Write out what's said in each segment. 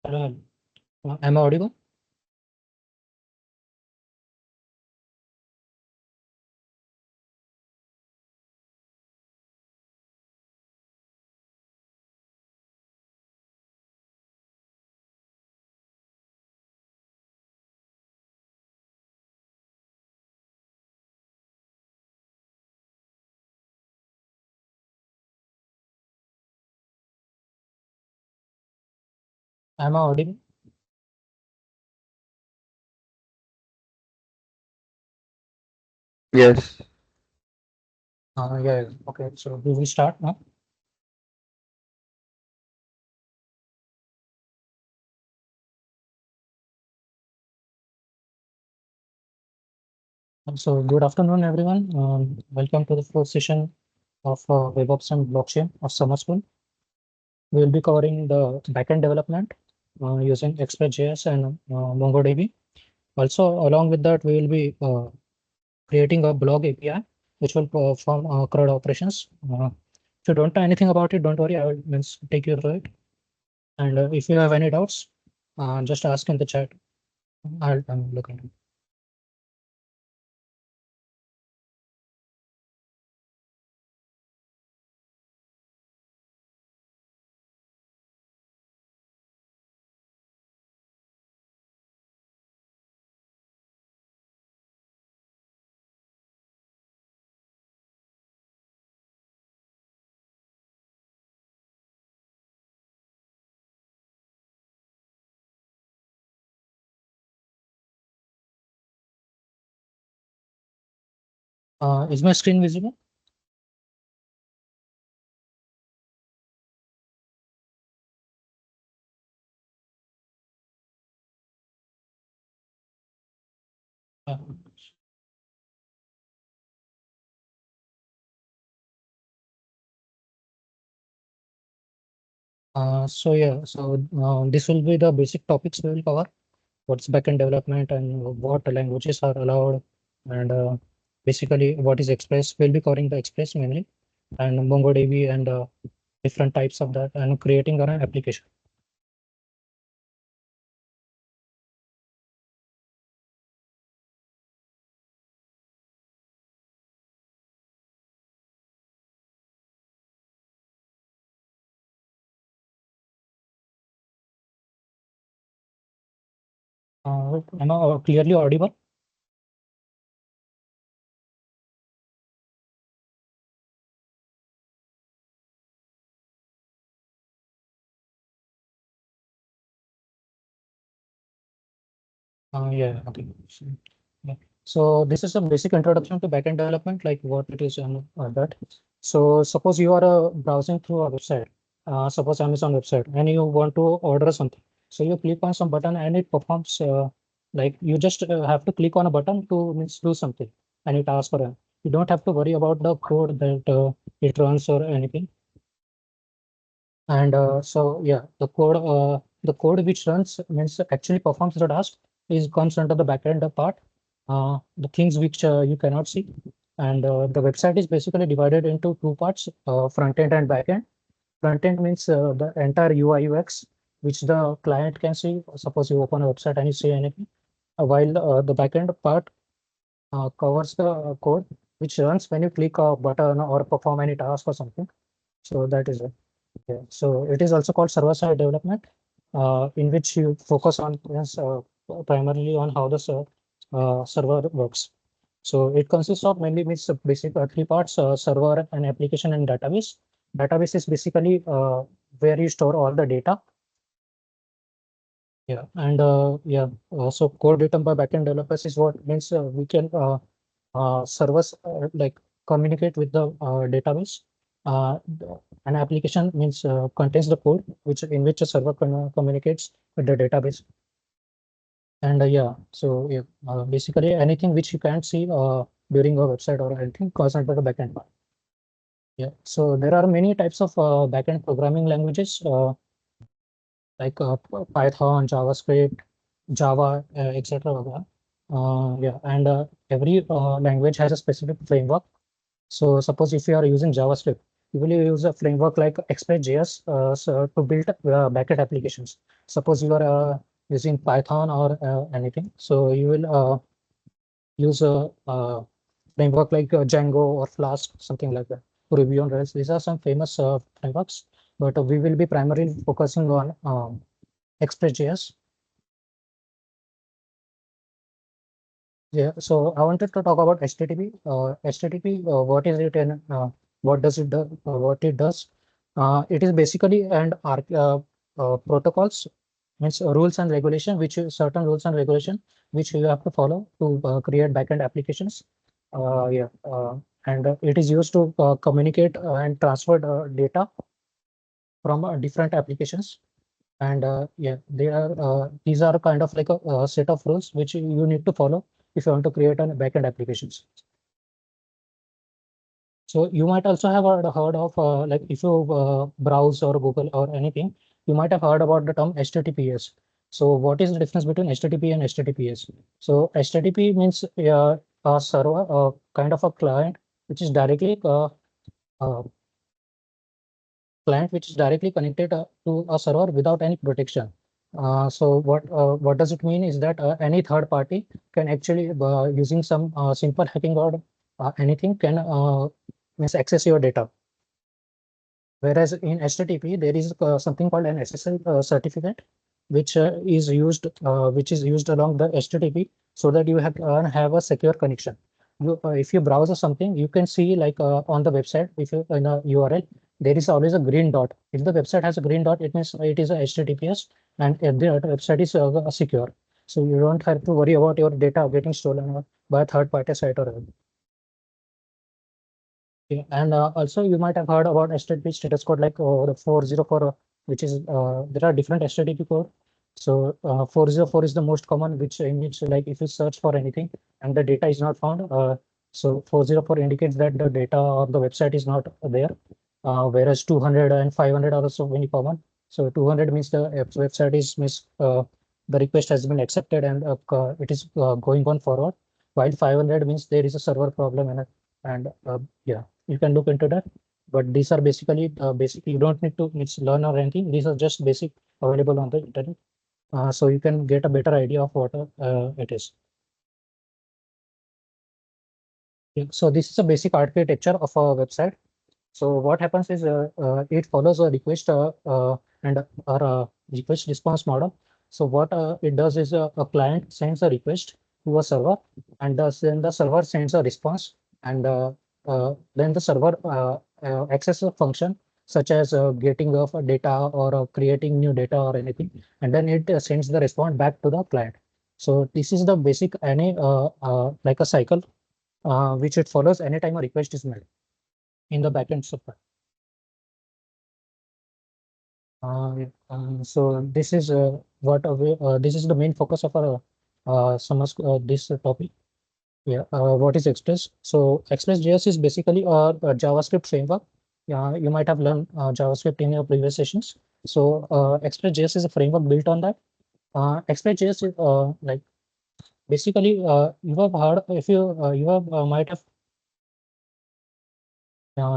Hello, am I audible? Am I audible? Yes. Yeah, okay. So we will start now. So good afternoon, everyone. Welcome to the fourth session of WebOps and Blockchain of Summer School. We will be covering the backend development using Express.js and MongoDB. Also, along with that, we will be creating a blog API, which will perform CRUD operations. If you don't know anything about it, don't worry. I will take you through it. And if you have any doubts, just ask in the chat. I'll look into it. Is my screen visible? Uh, so yeah, so this will be the basic topics we will cover. What's backend development and what languages are allowed, and basically what is Express. We'll be covering the Express mainly, and MongoDB and different types of that, and creating an application. Am I clearly audible? Yeah, okay. Yeah. So this is a basic introduction to backend development, like what it is and that. So suppose you are browsing through a website, suppose Amazon website, and you want to order something. So you click on some button and it performs like you just have to click on a button to means do something, and it asks for a. You don't have to worry about the code that it runs or anything. And the code which runs means actually performs the task is comes under the backend part. The things which you cannot see, and the website is basically divided into two parts: front end and back end. Front end means the entire UI UX which the client can see. Suppose you open a website and you see anything, while the backend part covers the code which runs when you click a button or perform any task or something. So that is it. Yeah. So it is also called server-side development, in which you focus on yes, primarily on how the server works. So it consists of mainly means basic three parts: server, and application, and database. Database is basically where you store all the data. Yeah, and so code written by backend developers is what means we can servers like communicate with the database. An application means contains the code which in which a server communicates with the database. And basically anything which you can't see during a website or anything goes under the backend part. Yeah, so there are many types of backend programming languages like Python, JavaScript, Java, etc. Yeah, and every language has a specific framework. So suppose if you are using JavaScript, you will use a framework like Express.js to build backend applications. Suppose you are using Python or anything, so you will use a framework like Django or Flask, something like that. Ruby on Rails. These are some famous frameworks, but we will be primarily focusing on Express.js. Yeah, so I wanted to talk about HTTP. HTTP, what is it and what does it do? What it does? It is basically protocols, means rules and regulation, certain rules and regulation which you have to follow to create backend applications. Yeah, and it is used to communicate and transfer data from different applications. And yeah, these are kind of like a set of rules which you need to follow if you want to create a backend applications. So you might also have heard of like if you browse or Google or anything, you might have heard about the term HTTPS. So what is the difference between HTTP and HTTPS? So HTTP means a server, kind of a uh, client which is directly connected to a server without any protection. So what does it mean is that any third party can actually using some simple hacking or anything can means access your data. Whereas in HTTP, there is something called an SSL certificate, which is used along the HTTP so that you have a secure connection. If you browse or something, you can see like on the website, if you in a URL, there is always a green dot. If the website has a green dot, it means it is a HTTPS, and if the website is secure. So you don't have to worry about your data getting stolen by a third party site or other. Yeah, and also you might have heard about HTTP status code like the 404, which is there are different HTTP code. So 404 is the most common, which means like if you search for anything and the data is not found, so 404 indicates that the data or the website is not there. Whereas 200 and 500 are also very common. So 200 means the website is means the request has been accepted and it is going on forward. While 500 means there is a server problem and yeah, you can look into that. But these are basically basic. You don't need to learn or anything. These are just basic available on the internet, so you can get a better idea of what it is. Yeah, so this is a basic architecture of a website. So what happens is it follows a request and or a request response model. So what it does is a client sends a request to a server, and then the server sends a response, and then the server accesses a function such as getting of data or creating new data or anything, and then it sends the response back to the client. So this is the basic any like a cycle which it follows anytime a request is made in the backend software. So this is this is the main focus of our this topic. Yeah, what is Express? So Express.js is basically a JavaScript framework. Yeah, you might have learned JavaScript in your previous sessions. So Express.js is a framework built on that. Express.js is like basically you have heard if you have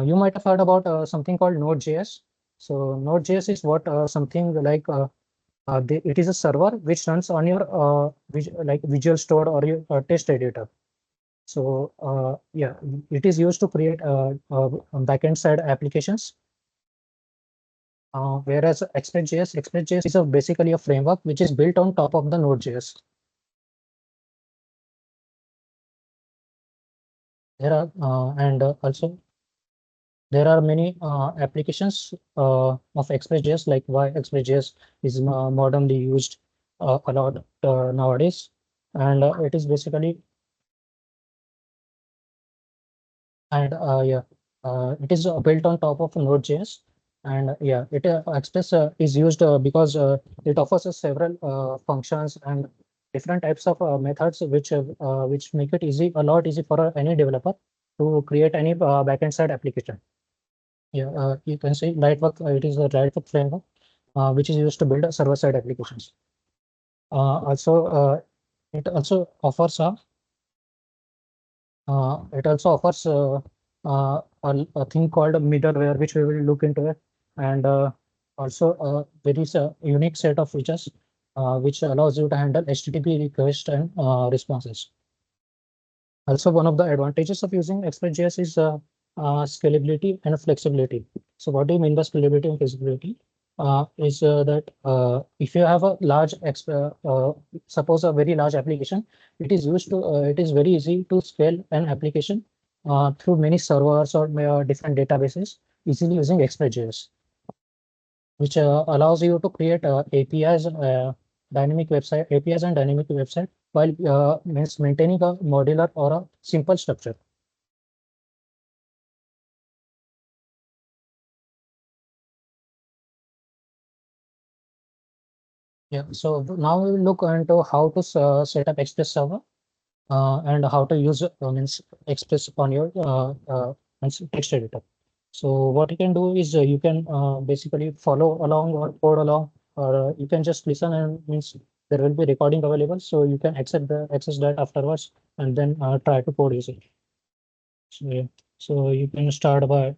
you might have heard about something called Node.js. So Node.js is what something like it is a server which runs on your like Visual Store or your test editor. So yeah, it is used to create backend side applications. Whereas Express.js is basically a framework which is built on top of the Node.js. There are and also there are many applications of Express.js, like why Express.js is modernly used a lot nowadays, and it is basically and yeah, it is built on top of Node.js, and yeah, it Express is used because it offers us several functions and different types of methods which make it a lot easy for any developer to create any backend side application. Yeah, you can say Lightwork. It is a Lightwork framework which is used to build server side applications. Also, it also offers a it also offers a thing called a middleware, which we will look into it, and also there is a unique set of features which allows you to handle HTTP requests and responses. Also, one of the advantages of using Express.js is scalability and flexibility. So what do you mean by scalability and flexibility? Is that if you have a suppose a very large application, it is very easy to scale an application through many servers or different databases easily using Express.js, which allows you to create APIs and dynamic website while means maintaining a modular or a simple structure. Yeah, so now we will look into how to set up Express server and how to use means Express on your means text editor. So what you can do is you can basically follow along or code along, or you can just listen and means there will be recording available, so you can access that afterwards and then try to code using it. So, yeah. So you can start by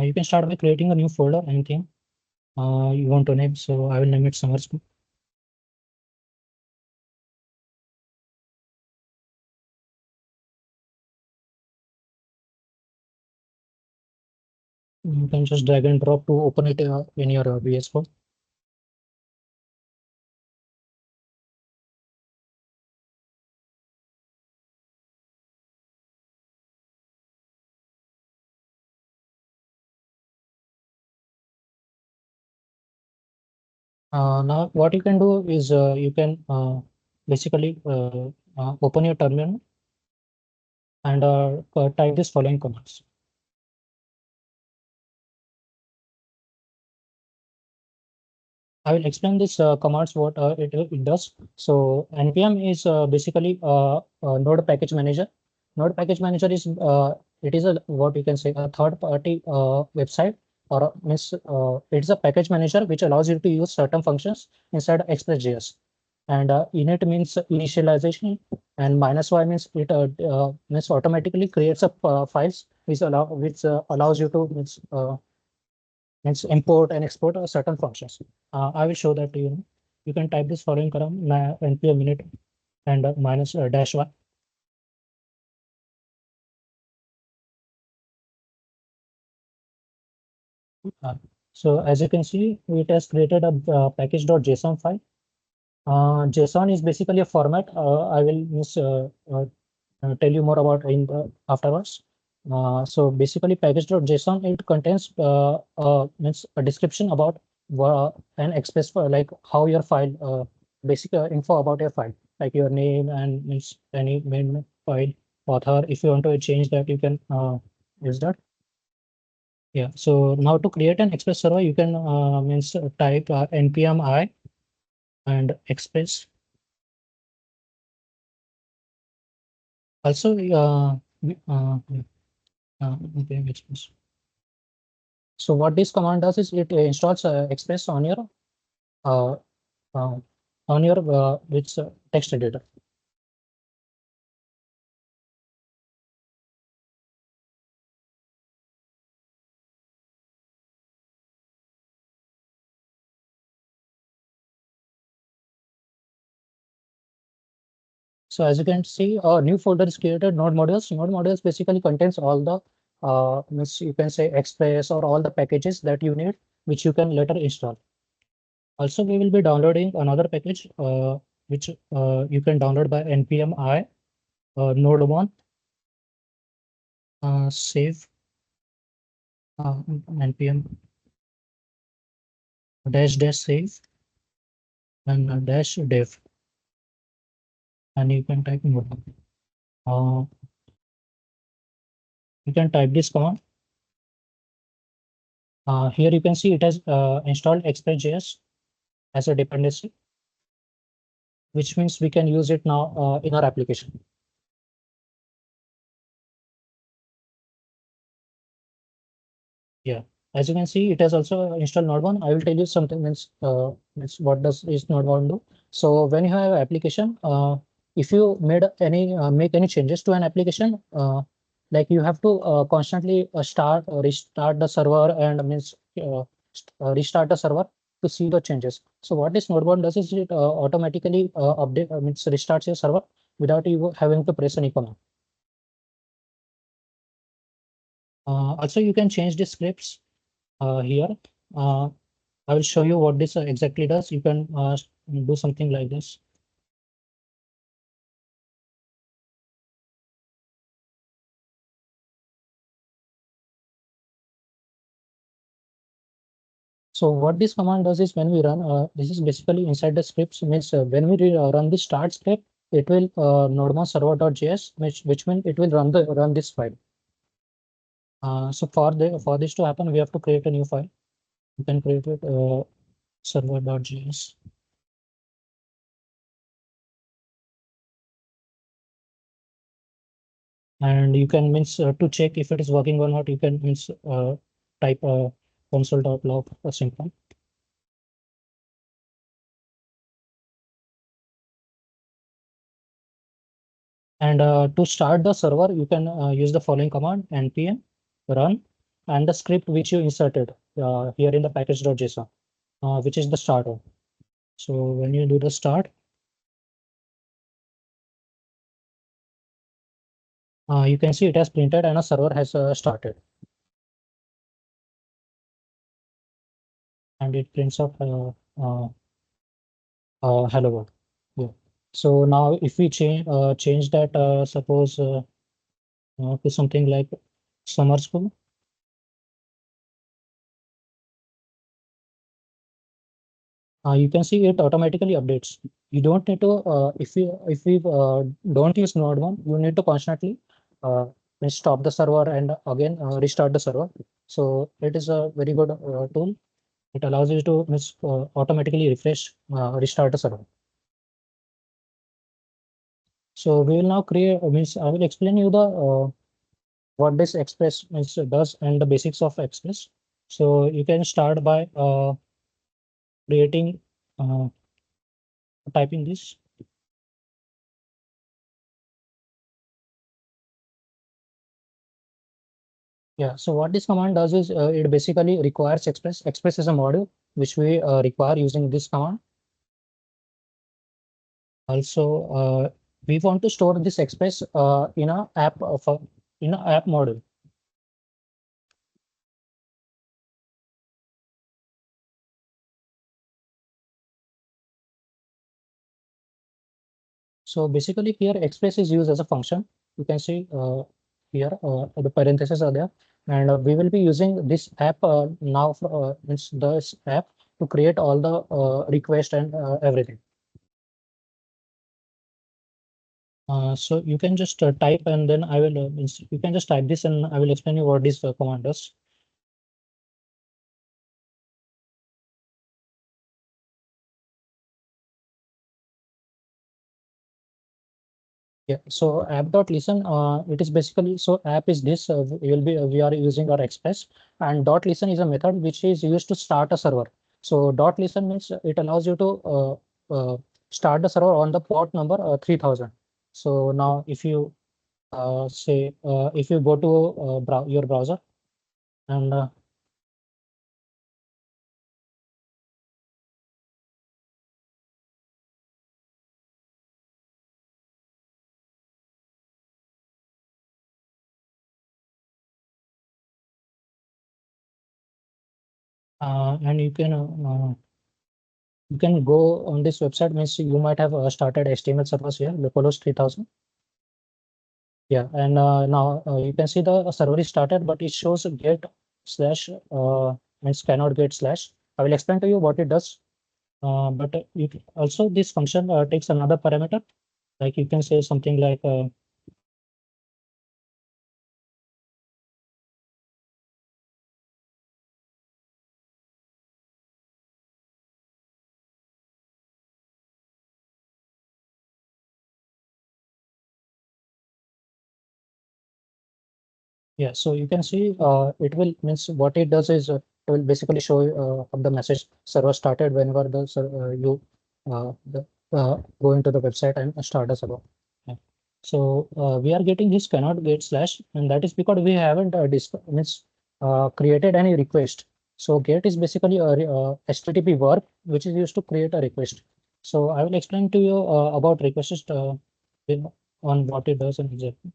you can start by creating a new folder, anything you want to name. So I will name it summer school. You can just drag and drop to open it in your VS Code. Now, what you can do is you can basically open your terminal and type this following commands. I will explain this commands what it does. So npm is basically a node package manager. Node package manager is it is a what you can say a third party website, or means it's a package manager which allows you to use certain functions inside Express.js. And init means initialization, and -y means it means automatically creates a files which allows you to means import and export certain functions. I will show that to you. You can type this following column npm init and minus dash y. Uh, so as you can see, it has created a package.json file. JSON is basically a format. I will tell you more about in the afterwards. So basically, package.json, it contains means a description about and express for like how your file basic info about your file, like your name and means any main file author. If you want to change that, you can use that. Yeah. So now to create an express server, you can means type npm I and express. Also, npm express. So what this command does is it installs Express uh, uh, on your which text editor. So as you can see, a new folder is created. Node modules. Node modules basically contains all the means you can say Express or all the packages that you need, which you can later install. Also, we will be downloading another package which you can download by npm I node one save npm dash save and dash dev, and you can type node. Uh, you can type this command. Here you can see it has installed Express.js as a dependency, which means we can use it now in our application. Yeah, as you can see, it has also installed Node1. I will tell you something means what does is Node1 do. So when you have application, if you made any make any changes to an application, like you have to constantly restart the server and means restart the server to see the changes. So what this Node1 does is it automatically update means restarts your server without you having to press any command. Also, you can change the scripts here. Uh, I will show you what this exactly does. You can do something like this. So what this command does is when we run, this is basically inside the scripts means when we run the start script, it will nodema server.js, which means it will run this file. So for this to happen, we have to create a new file. You can create it server.js. And you can means to check if it is working or not, you can means type console.log simple. And to start the server, you can use the following command npm run and the script which you inserted here in the package.json, which is the starter. So when you do the start, you can see it has printed and a server has started, and it prints up hello world. Yeah. So now if we change that, suppose to something like summer school. You can see it automatically updates. You don't need to if we don't use Node1, you need to constantly uh, stop the server and again restart the server. So it is a very good tool. It allows you to automatically restart the server. So we will now create means I will explain you the what this Express means does and the basics of Express. So you can start by creating uh, typing this. Yeah, so what this command does is it basically requires Express. Express is a module which we require using this command. Also, we want to store this Express in a app of a in a app module. So basically here Express is used as a function. You can see here the parentheses are there, and we will be using this app now for means this app to create all the request and everything. So you can just type and then I will, you can just type this and I will explain you what this command does. Yeah, so app.listen, it is basically, so app is this, we are using our Express, and dot listen is a method which is used to start a server. So dot listen means it allows you to start the server on the port number 3000. So now if you say, if you go to your browser and you can go on this website means you might have started HTML servers here, localhost 3000. Yeah, and now you can see the server is started, but it shows get slash means cannot get slash. I will explain to you what it does. But also this function takes another parameter, like you can say something like Yeah, so you can see it will means what it does is it will basically show the message server started whenever you go into the website and start a server. Yeah. So we are getting this cannot get slash, and that is because we haven't created any request. So get is basically a HTTP verb which is used to create a request. So I will explain to you about request on what it does and exactly.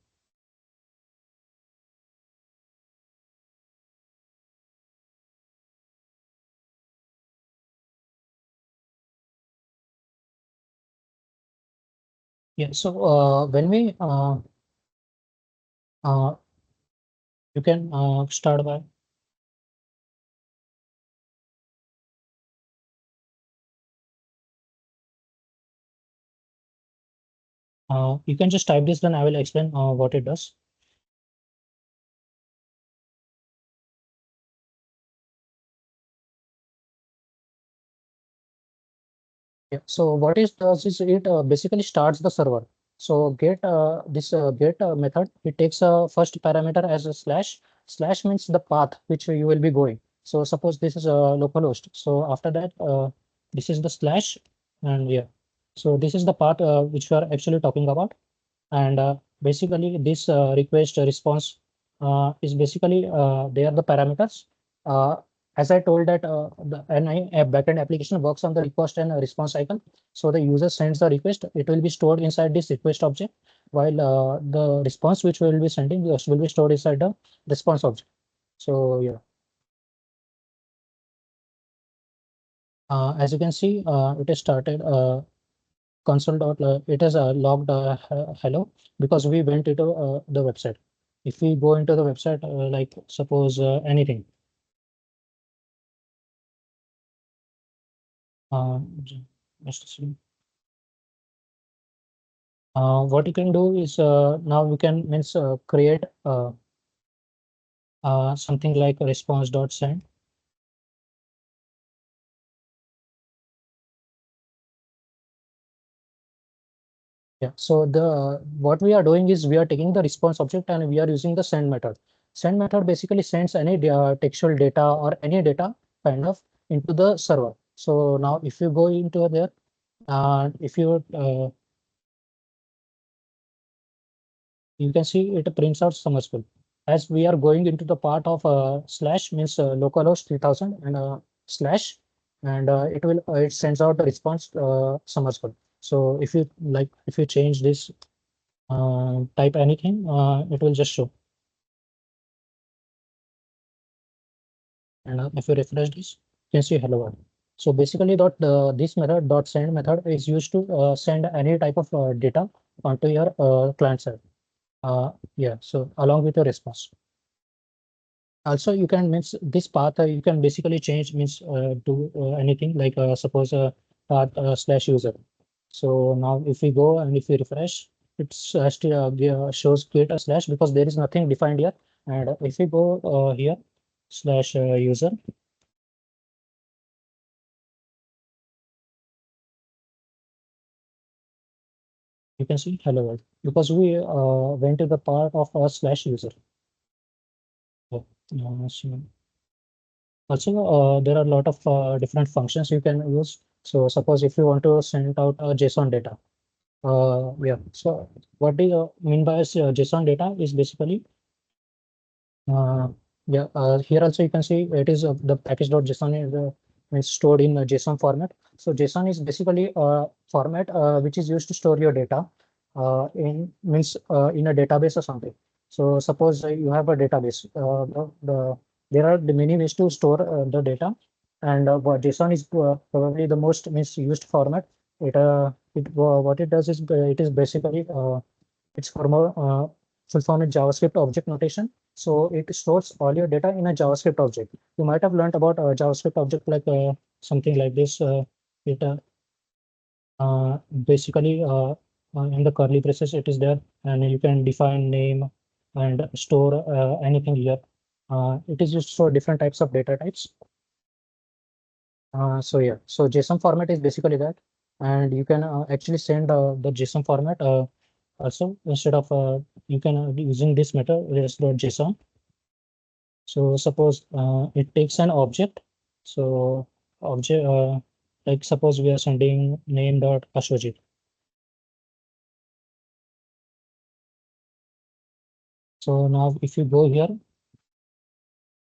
Yeah, so when we uh, you can start by you can just type this, then I will explain what it does. Yeah. So what it does is it basically starts the server. So get method, it takes a first parameter as a slash. Slash means the path which you will be going. So suppose this is a localhost. So after that, this is the slash, and yeah. So this is the path which we are actually talking about. And basically this request response is basically they are the parameters. Uh, as I told that a backend application works on the request and response cycle. So the user sends the request, it will be stored inside this request object, while the response which we will be sending will be stored inside the response object. So yeah, as you can see, it is started. Console dot it is logged hello because we went into the website. If we go into the website, like suppose anything, just a second. What you can do is now we can means create something like a response dot send. Yeah. So the what we are doing is we are taking the response object and we are using the send method. Send method basically sends any textual data or any data kind of into the server. So now if you go into there, if you can see it prints out submersible. As we are going into the part of slash means localhost 3000 and slash, and it sends out the response submersible. So if you like, if you change this, type anything, it will just show. And if you refresh this, you can see hello world. So basically, this method dot send method is used to send any type of data onto your client side. Yeah, so along with the response. Also, you can means this path you can basically change means to anything like suppose path slash user. So now if we go and if we refresh, it's still shows create a slash because there is nothing defined here. And if we go here slash user, you can see hello world because we went to the part of slash user. Yeah. So also, there are a lot of different functions you can use. So suppose if you want to send out JSON data. Yeah. So what do you mean by JSON data is basically, uh, yeah, here also you can see it is the package.json is stored in a JSON format. So JSON is basically a format which is used to store your data in a database or something. So suppose you have a database. There are the many ways to store the data, and what JSON is probably the most misused format. What it does is it is basically it's full form is JavaScript object notation. So it stores all your data in a JavaScript object. You might have learned about a JavaScript object like something like this. It basically in the curly braces it is there, and you can define name and store anything here. It is used for different types of data types. So yeah, so JSON format is basically that, and you can actually send the JSON format also instead of you can be using this method res.json. So suppose it takes an object. So object like suppose we are sending name dot Ashojit. So now if you go here,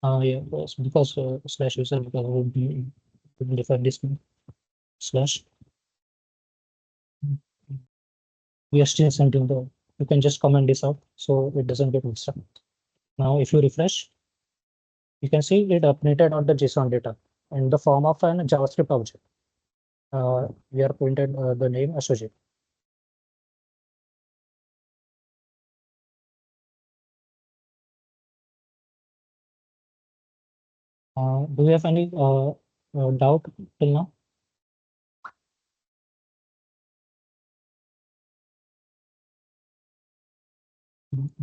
yeah, because slash user because we define this slash. We are still sending the. You can just comment this out so it doesn't get mixed up. Now if you refresh, you can see it updated on the JSON data in the form of an JavaScript object. We are printed the name Ashojit. Do you have any doubt till now?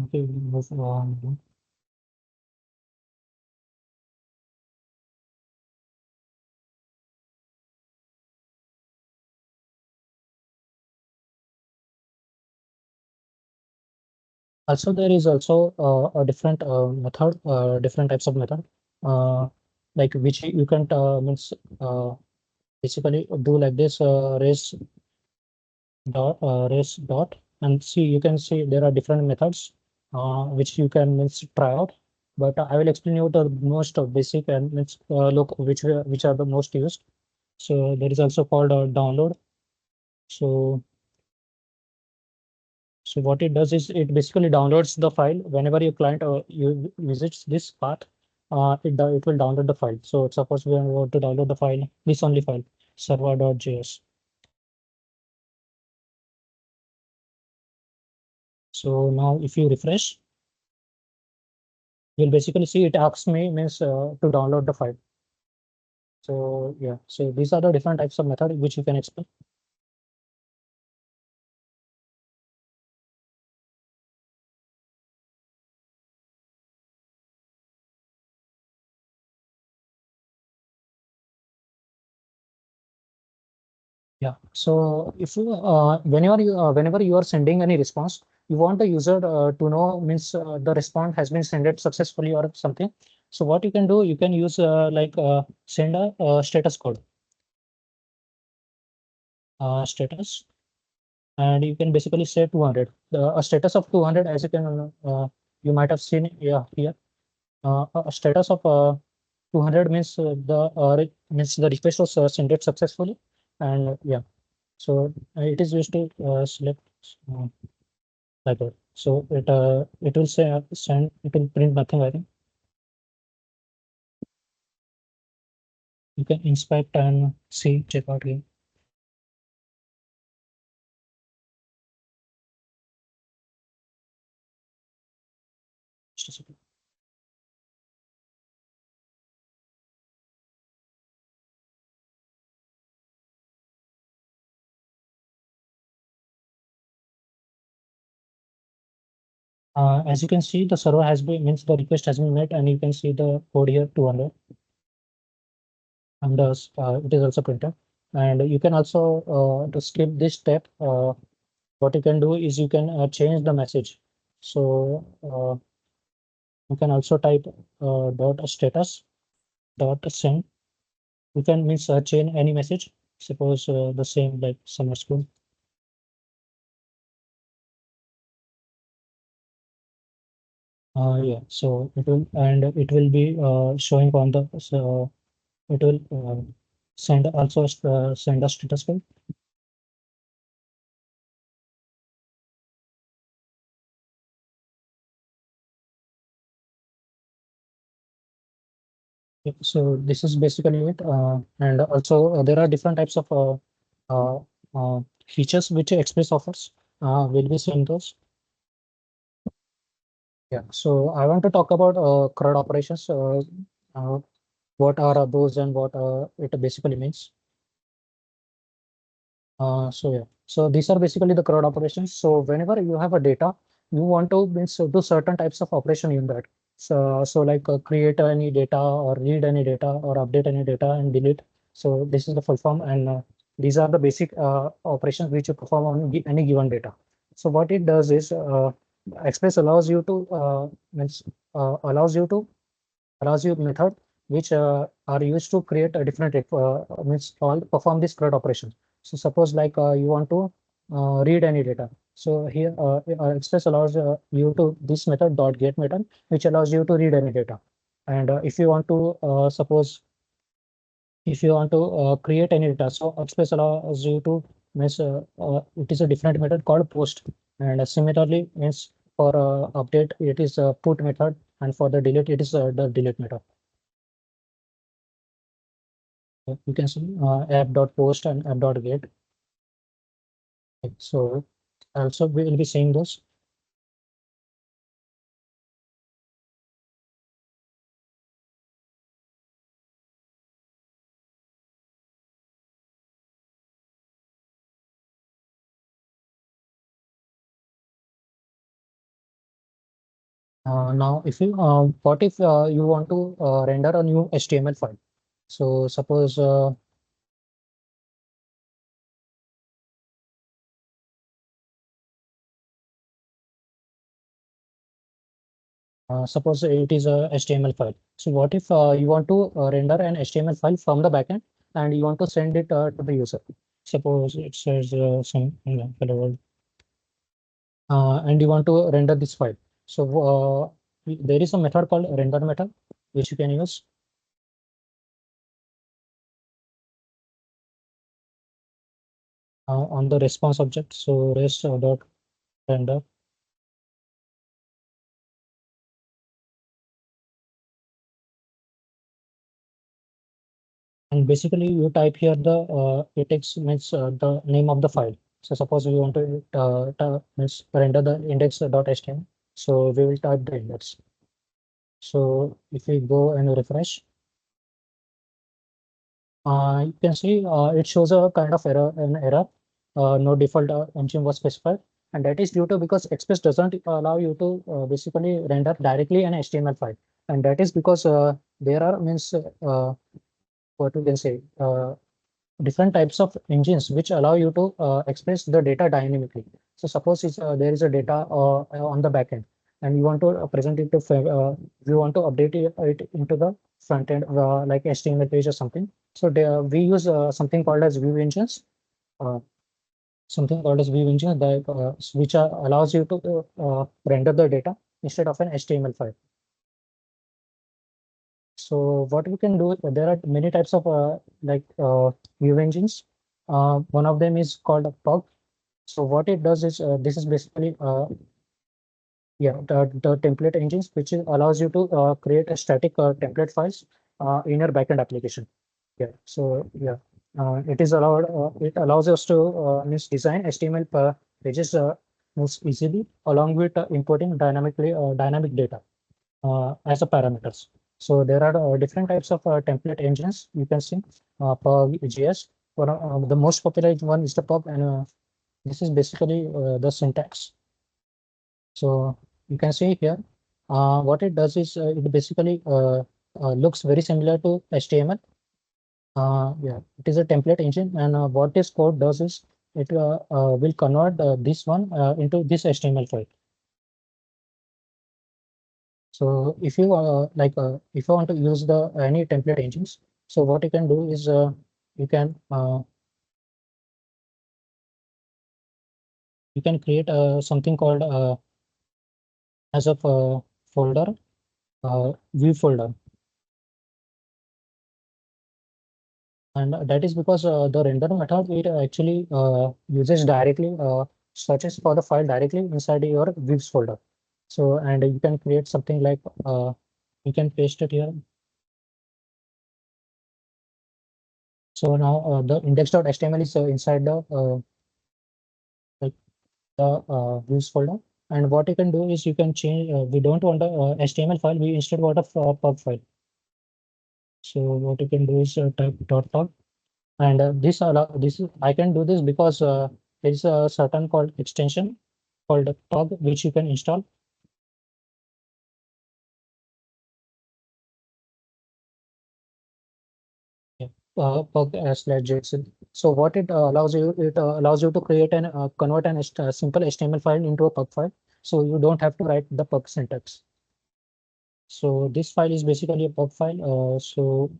Okay, we move on. Also, there is also a different method, different types of method, uh, like which you can means basically do like this raise dot, and see you can see there are different methods which you can means try out. But I will explain you the most basic and means look which are the most used. So there is also called download. So So what it does is it basically downloads the file whenever your client you visits this path. It will download the file. So suppose we want to download the file, this only file, server.js. So now if you refresh, you'll basically see it asks me means to download the file. So yeah, so these are the different types of method which you can expect. Yeah. So if you whenever you are sending any response, you want the user to know means the response has been sent successfully or something. So what you can do, you can use send a status code, status, and you can basically say 200. A status of 200, as you can you might have seen yeah here. A status of 200 means means the request was sent successfully, and yeah. So it is used to select uh, like that. So it will say send it will print nothing. I think you can inspect and see check out again. Just a second. As you can see, the server has been means the request has been met, and you can see the code here 200, and it is also printed. And you can also to skip this step. What you can do is you can change the message. So you can also type dot status dot send. You can means chain any message. Suppose the same like summer school. Yeah, so it will be showing on the so it will send also send a status code. Yeah, so this is basically it. And also there are different types of uh, features which Express offers. Will be seeing those. Yeah. So I want to talk about CRUD operations. Uh, what are those and what it basically means. So yeah, so these are basically the CRUD operations. So whenever you have a data, you want to means do certain types of operation in that. So like create any data or read any data or update any data and delete. So this is the full form, and these are the basic operations which you perform on any given data. So what it does is Express allows you to means allows you to allows you method which are used to create a different means all perform this CRUD operation. So suppose like you want to read any data. So here Express allows you to this method dot get method which allows you to read any data. And if you want to suppose if you want to create any data, so Express allows you to means it is a different method called post, and similarly means for update it is a put method, and for the delete it is the delete method. You can see app.post and app.get. So also we will be seeing those. Now, if you what if you want to render a new HTML file? So suppose suppose it is a HTML file. So what if you want to render an HTML file from the backend and you want to send it to the user? Suppose it says some hello, and you want to render this file. So there is a method called render method which you can use on the response object. So rest dot render. And basically you type here the it takes means the name of the file. So suppose we want to means render the index.html. So we will type the index. So if we go and refresh, you can see it shows a kind of error. No default engine was specified, and that is due to because Express doesn't allow you to basically render directly an HTML file, and that is because there are means what we can say different types of engines which allow you to express the data dynamically. So suppose there is a data on the backend and you want to present it to you want to update it into the front end like HTML page or something. So we use something called as view engines. Uh, Something called as view engines that which allows you to render the data instead of an HTML file. So what we can do, there are many types of view engines. One of them is called a pub. So what it does is this is basically the template engines which allows you to create a static template files in your backend application. Yeah. So yeah, it is allowed. It allows us to means design HTML pages most easily along with importing dynamic data as a parameters. So there are different types of template engines you can see per JS. The most popular one is the pub, and this is basically the syntax. So you can see here, what it does is it basically looks very similar to HTML. Yeah, it is a template engine, and what this code does is it will convert this one into this HTML file. So if you if you want to use the any template engines, so what you can do is you can uh, you can create something called as a folder view folder, and that is because the render method it actually uses directly searches for the file directly inside your views folder. So and you can create something like you can paste it here. So now the index.html is inside like the views folder. And what you can do is you can change. We don't want a HTML file. We instead want a pub file. So what you can do is type dot pub, and this is I can do this because there is a certain called extension called pub which you can install. Yeah. Pub slash JSON. So what it allows you, it allows you to create and convert an simple HTML file into a pub file. So you don't have to write the pub syntax. So this file is basically a pub file. So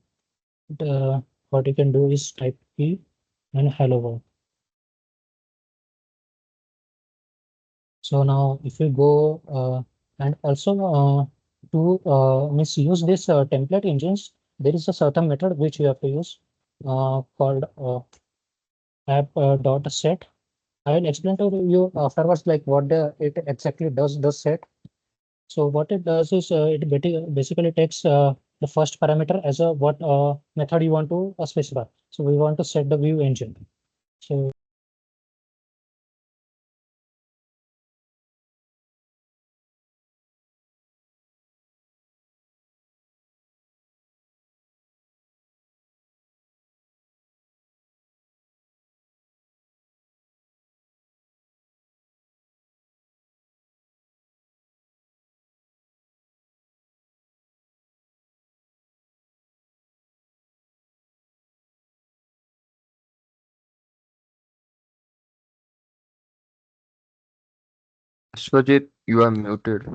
what you can do is type p and hello world. So now if we go and also to misuse this template engines, there is a certain method which you have to use called app dot set. I will explain to you afterwards like what it exactly does the set. So what it does is basically takes the first parameter as a what method you want to specify. So we want to set the view engine. So Swajit, you are muted.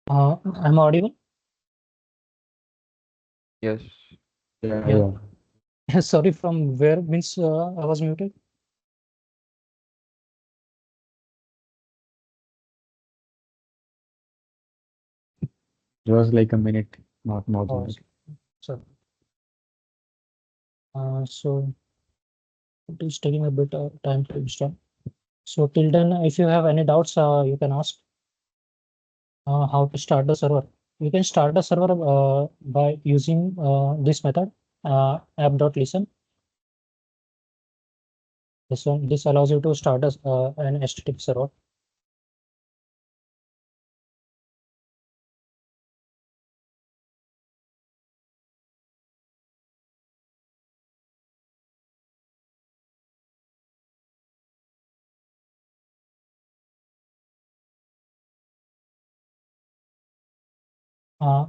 I'm audible. Yes. Yeah, Yeah. yeah. Sorry, from where means I was muted. It was like a minute, not more than Oh, that. so so it is taking a bit of time to install. So till then, if you have any doubts, you can ask how to start the server. You can start the server by using this method app.listen. This allows you to start an HTTP server.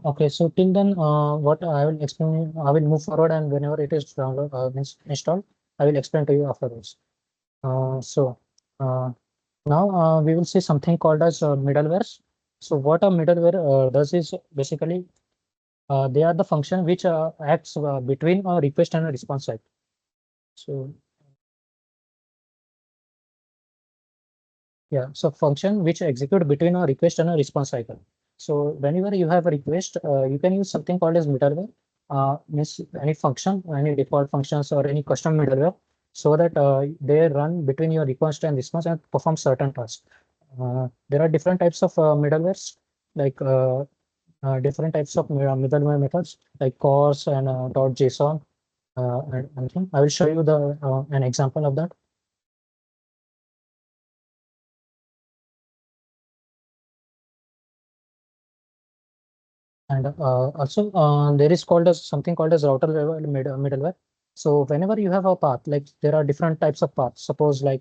Okay, so till then, what I will explain, I will move forward, and whenever it is download means installed, I will explain to you afterwards. So now we will see something called as middlewares. So what a middleware does is basically they are the function which acts between a request and a response side. So yeah, so function which execute between a request and a response cycle. So whenever you have a request, you can use something called as middleware, means any function, any default functions or any custom middleware, so that they run between your request and response and perform certain tasks. There are different types of middlewares, like different types of middleware methods, like cors and .json and anything. I will show you the an example of that. And also there is called as something called as router level middleware. So whenever you have a path, like there are different types of paths. Suppose like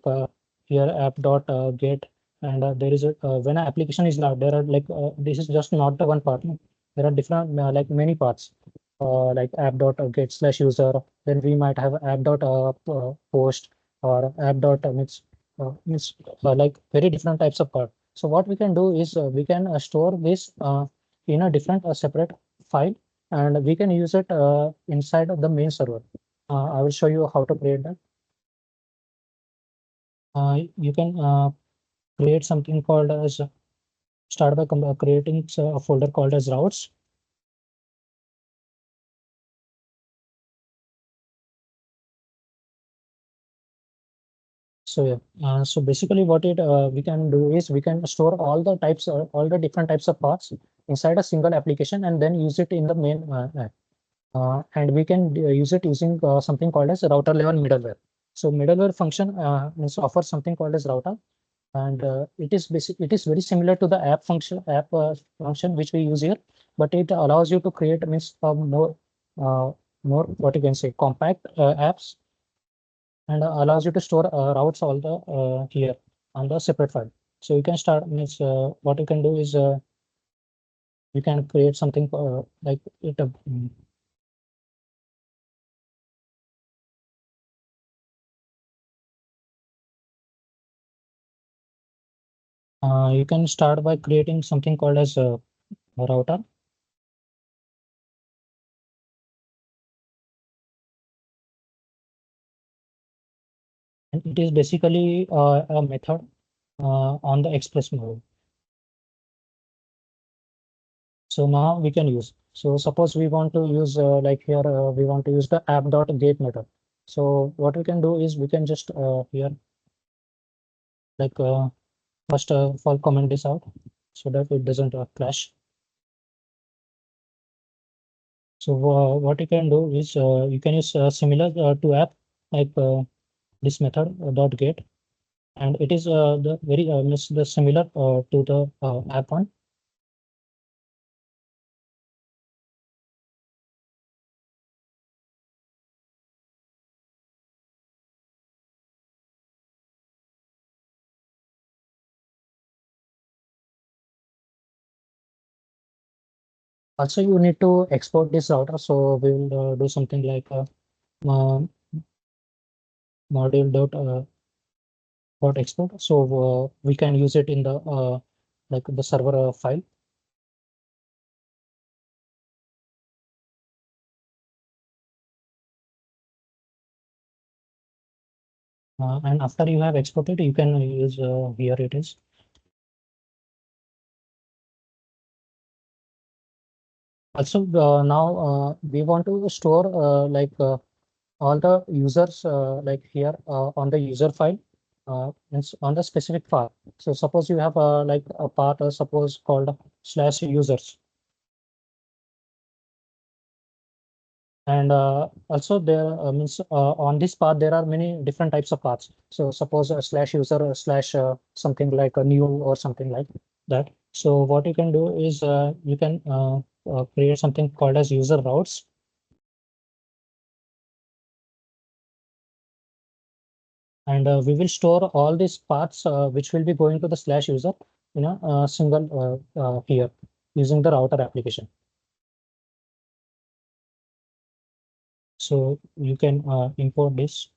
here app dot get, and there is a when an application is loud, there are like this is just not the one part. No? There are different like many parts. Like app dot get slash user. Then we might have app dot post or app dot like very different types of part. So what we can do is we can store this in a different separate file, and we can use it inside of the main server. I will show you how to create that. You can create something called as start by creating a folder called as routes. So yeah, so basically what it we can do is we can store all the types, all the different types of paths inside a single application, and then use it in the main app. And we can use it using something called as router level middleware. So middleware function means offers something called as router, and it is very similar to the app function which we use here, but it allows you to create means uh, more what you can say compact apps, and allows you to store routes all the here on the separate file. So you can start means what you can do is you can create something like it You can start by creating something called as a router. And it is basically a method on the express mode. So now we can use. So suppose we want to use like here we want to use the app.get method. So what we can do is we can just here like first of all comment this out so that it doesn't clash. So what you can do is you can use similar to app like this method dot get, and it is the very means the similar to the app one. Also, you need to export this router. So we will do something like uh, module dot export. So we can use it in the like the server file. And after you have exported, you can use here it is. Also, now we want to store like all the users like here on the user file on the specific path. So suppose you have like a path suppose called slash users. And also there means on this path there are many different types of paths. So suppose a slash user slash something like a new or something like that. So what you can do is you can create something called as user routes. And we will store all these paths which will be going to the slash user in a single here using the router application. So you can import this.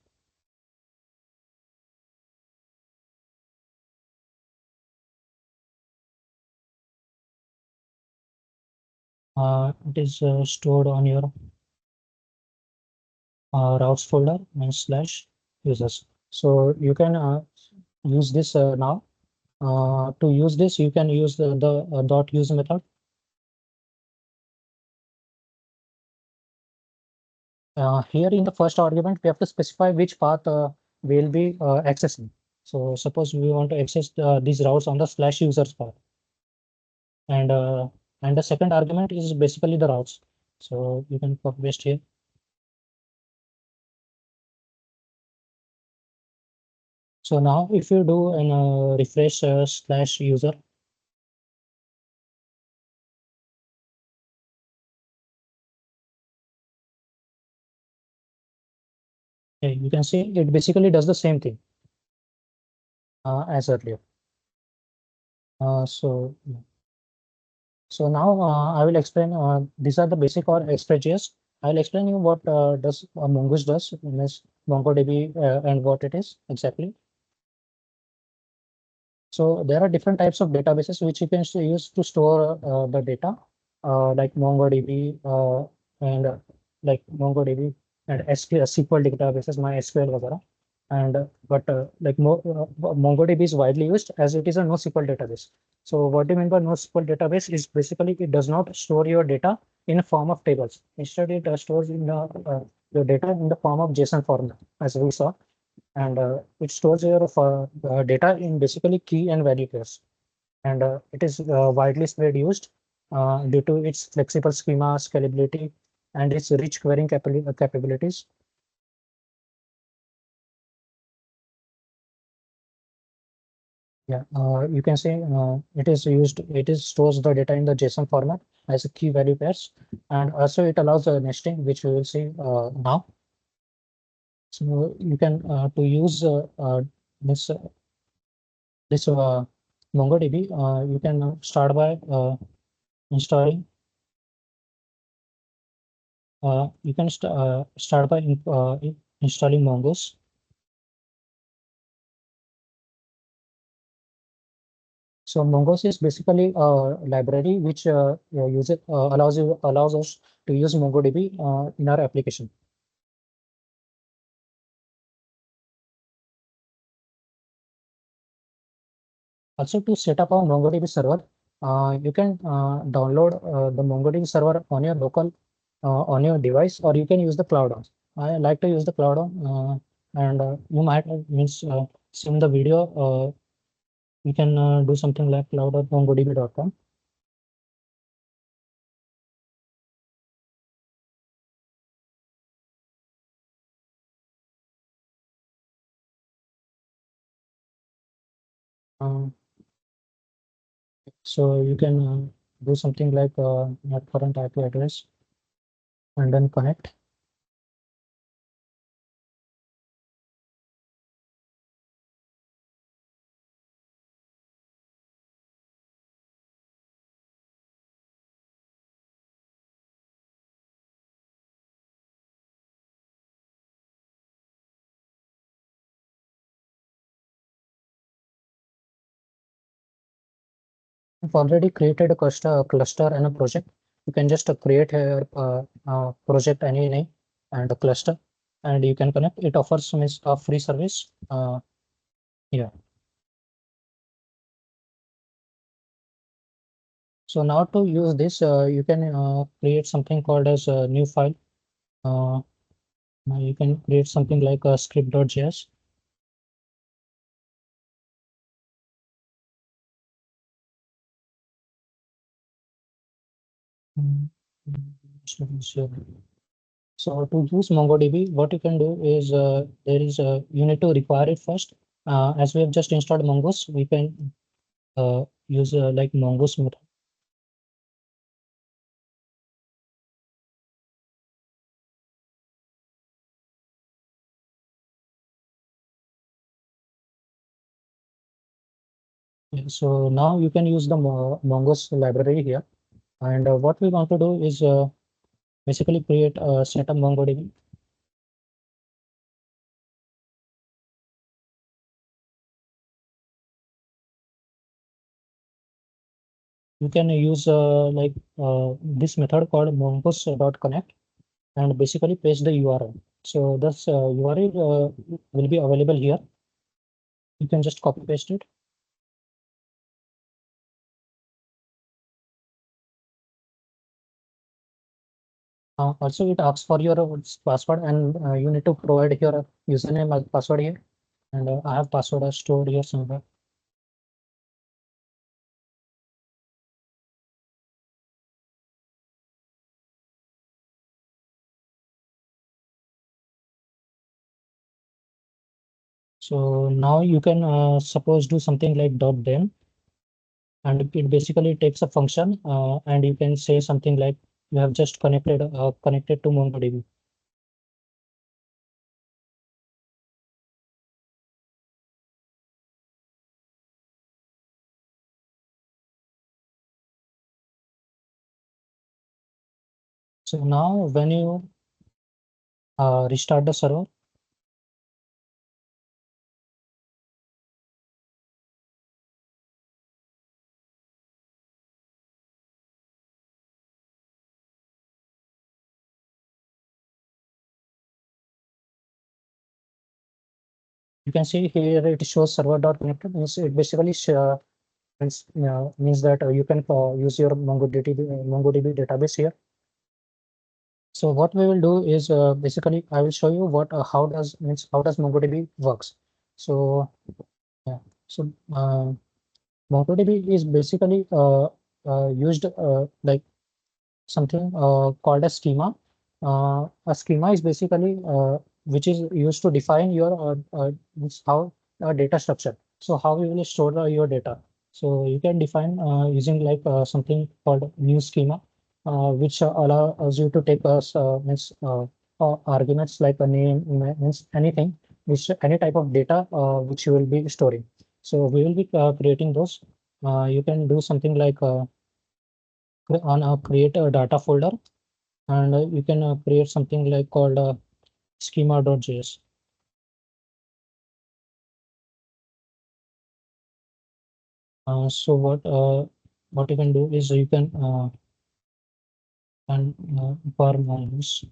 It is stored on your routes folder and slash users. So you can use this now. To use this, you can use the dot use method. Here in the first argument, we have to specify which path we'll be accessing. So suppose we want to access these routes on the slash users path, and uh, and the second argument is basically the routes. So you can copy paste here. So now if you do an refresh slash user, you can see it basically does the same thing as earlier. So now I will explain. These are the basic or express. I will explain you what does Mongoose does, means MongoDB, and what it is exactly. So there are different types of databases which you can use to store the data, like MongoDB and like MongoDB and SQL databases, MySQL, etc. And but like MongoDB is widely used as it is a NoSQL database. So what do you mean by NoSQL database is basically it does not store your data in a form of tables. Instead, it stores in your data in the form of JSON format, as we saw, and it stores your data in basically key and value pairs. And it is widely spread used due to its flexible schema, scalability, and its rich querying capabilities. Yeah, you can say it is used, it is stores the data in the JSON format as a key value pairs, and also it allows nesting, which we will see now. So you can to use this this MongoDB, you can start by installing. You can start by installing Mongoose. So Mongoose is basically a library which allows us to use MongoDB in our application. Also, to set up a MongoDB server, you can download the MongoDB server on your local on your device, or you can use the cloud on. I like to use the cloud on, and you might means seen the video. You can do something like cloud.mongodb.com. Um, so you can do something like your current IP address and then connect. I've already created a cluster and a project. You can just create a project any name and a cluster, and you can connect. It offers means a free service. Yeah. So now to use this, you can create something called as a new file. Uh, you can create something like a script.js. Mm, So to use MongoDB, what you can do is you need to require it first. As we have just installed Mongoose, we can use like Mongoose method. Yeah, so now you can use the Mongoose library here. And what we want to do is basically create a setup MongoDB. You can use this method called mongoose.connect and basically paste the URL. So this URL will be available here. You can just copy paste it. Also, it asks for your password, and you need to provide your username as password here. And I have password stored here somewhere. So now you can suppose do something like .then, and it basically takes a function, and you can say something like you have just connected to MongoDB. So now when you restart the server, you can see here it shows server.connected. Means it basically means that you can use your MongoDB database here. So what we will do is basically I will show you what how does MongoDB works. So yeah, so MongoDB is basically used like something called a schema. A schema is basically which is used to define your means how data structure. So how we will store your data. So you can define using like something called new schema, which allows you to take us arguments like a name, means anything, which any type of data which you will be storing. So we will be creating those. You can do something like create a data folder, and you can create something like called schema.js. So what you can do is you can and for minus.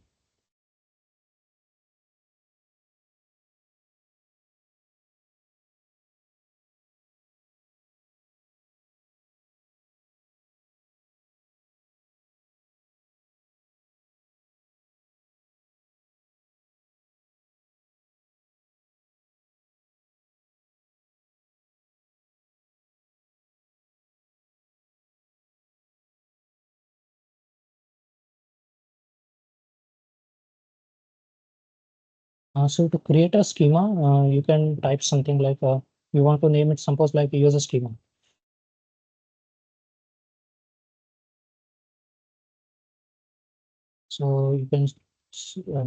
So to create a schema, you can type something like you want to name it, suppose like user schema. So you can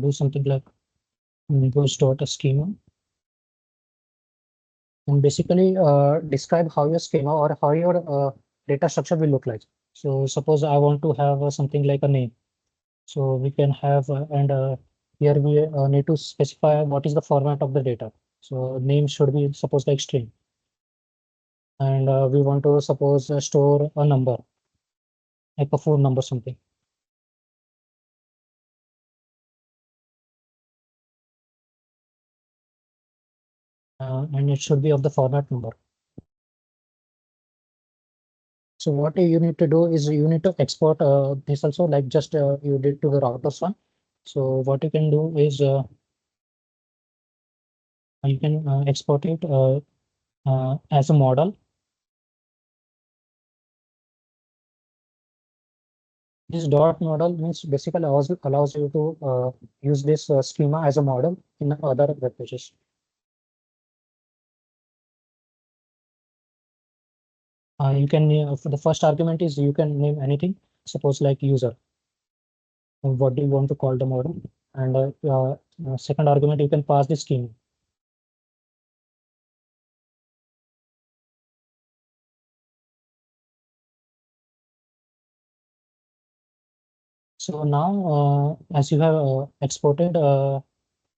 do something like windows dot schema and basically describe how your schema or how your data structure will look like. So suppose I want to have something like a name. So we can have and here we need to specify what is the format of the data. So name should be suppose like string, and we want to suppose store a number like a phone number something. And it should be of the format number. So what you need to do is you need to export this also like just you did to the routers one. So what you can do is you can export it as a model. This dot model means basically allows you to use this schema as a model in other web pages. You can for the first argument is you can name anything. Suppose like user. What do you want to call the model? And second argument you can pass the schema. So now, as you have exported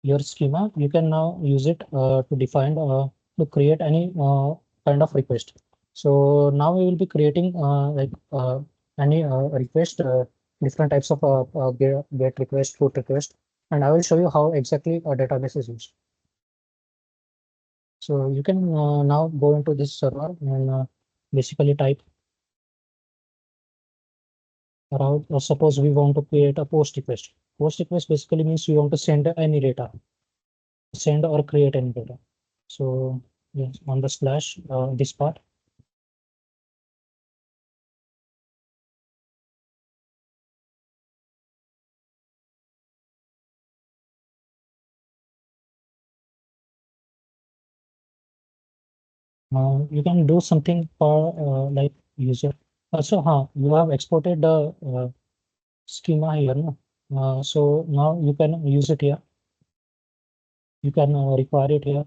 your schema, you can now use it to define to create any kind of request. So now we will be creating like any request, different types of get request, put request, and I will show you how exactly a database is used. So you can now go into this server and basically type around, or suppose we want to create a post request. Post request basically means you want to send any data, send or create any data. So yes, on the slash, this part, you can do something for like user. Also, you have exported the schema here, no? So now you can use it here. You can require it here.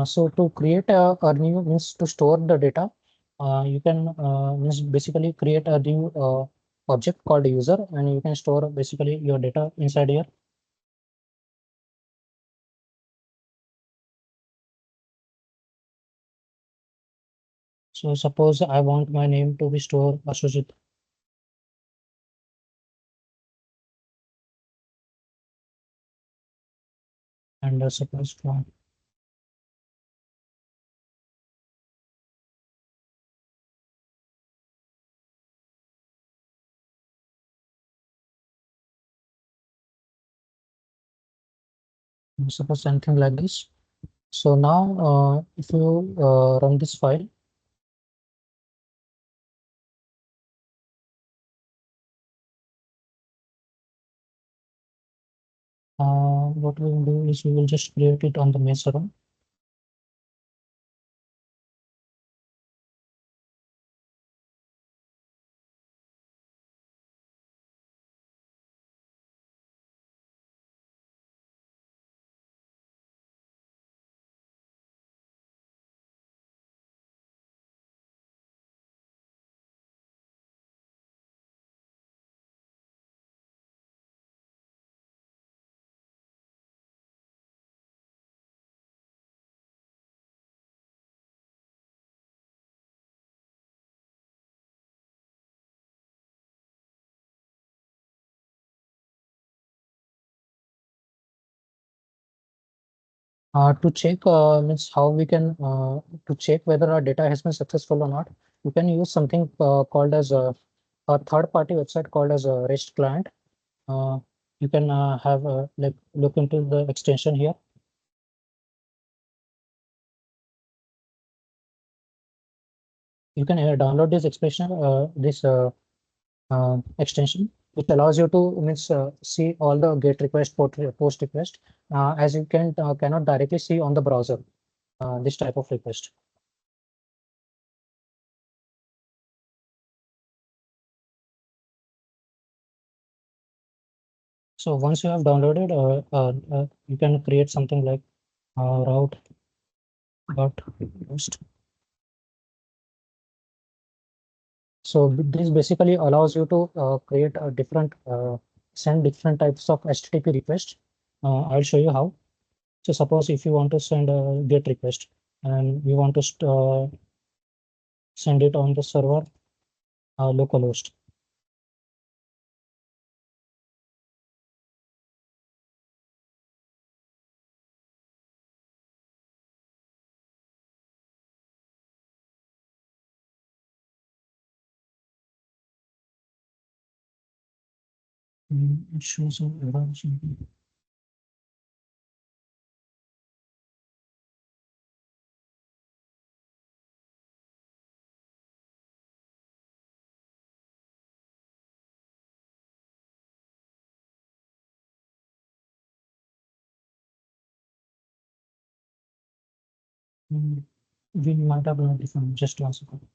So to create a new means to store the data, you can means basically create a new object called user, and you can store basically your data inside here. So suppose I want my name to be stored Ashojit, and suppose Suppose something like this. So now, if you run this file, what we will do is we will just create it on the main server. To check means how we can to check whether our data has been successful or not. You can use something called as a third-party website called as a REST client. You can have like look into the extension here. You can download this expression, this extension, which allows you to means see all the get request, post request, as you cannot directly see on the browser this type of request. So once you have downloaded, you can create something like route dot post. So this basically allows you to create a different send different types of HTTP requests. I'll show you how. So suppose if you want to send a GET request and you want to send it on the server localhost. It shows some error or something. Mm, we might have a different. Just one second.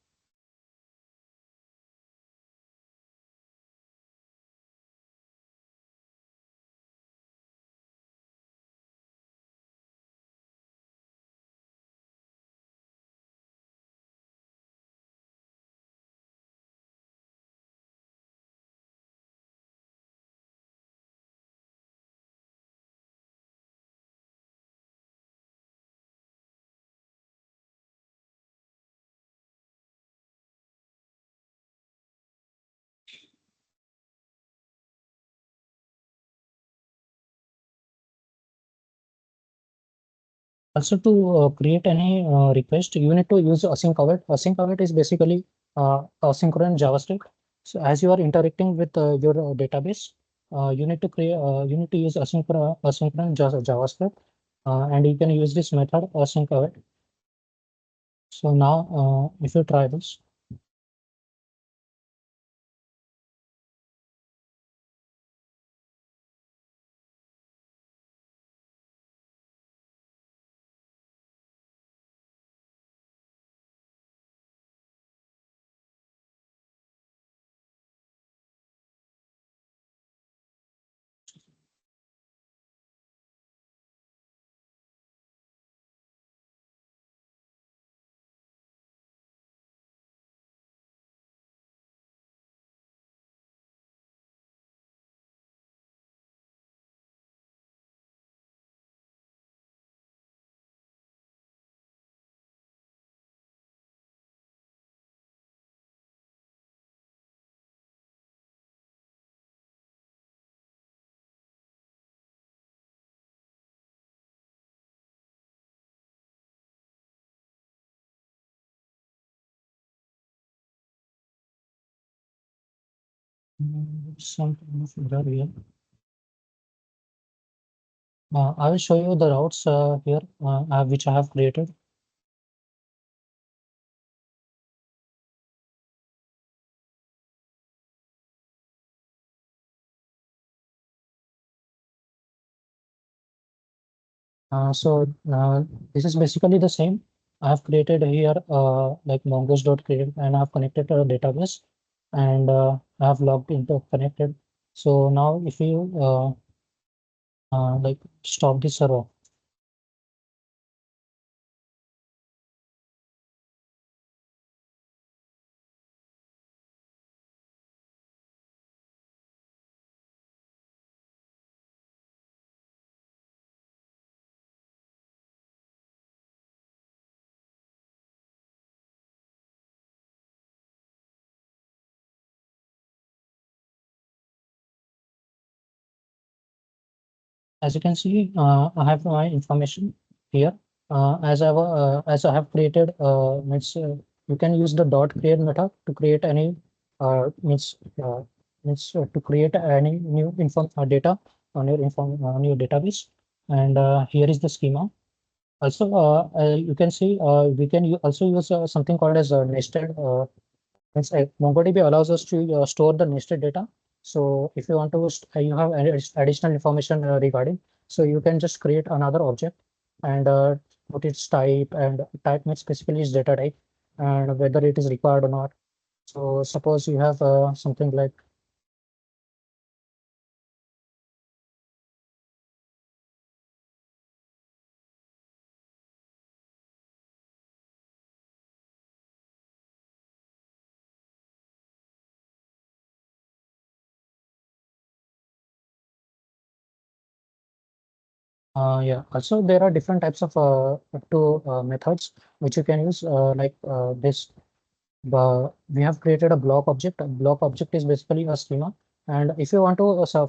Also, to create any request, you need to use async await. Async await is basically asynchronous JavaScript. So as you are interacting with your database, you need to use asynchronous JavaScript, and you can use this method async await. So now, if you try this, some kind of error here. I will show you the routes here which I have created. So this is basically the same. I have created here like mongoose.create and I have connected to a database and I have logged into connected. So now if you like stop the server, as you can see, I have my information here. As I have created means you can use the dot create method to create any uh, to create any new inform data on your database. And here is the schema. Also, you can see we can also use something called as nested. MongoDB allows us to store the nested data. So if you want to, you have additional information regarding, so you can just create another object and put its type, and type means specifically its data type and whether it is required or not. So suppose you have something like yeah. Also, there are different types of methods which you can use this. We have created a block object. A block object is basically a schema. And if you want to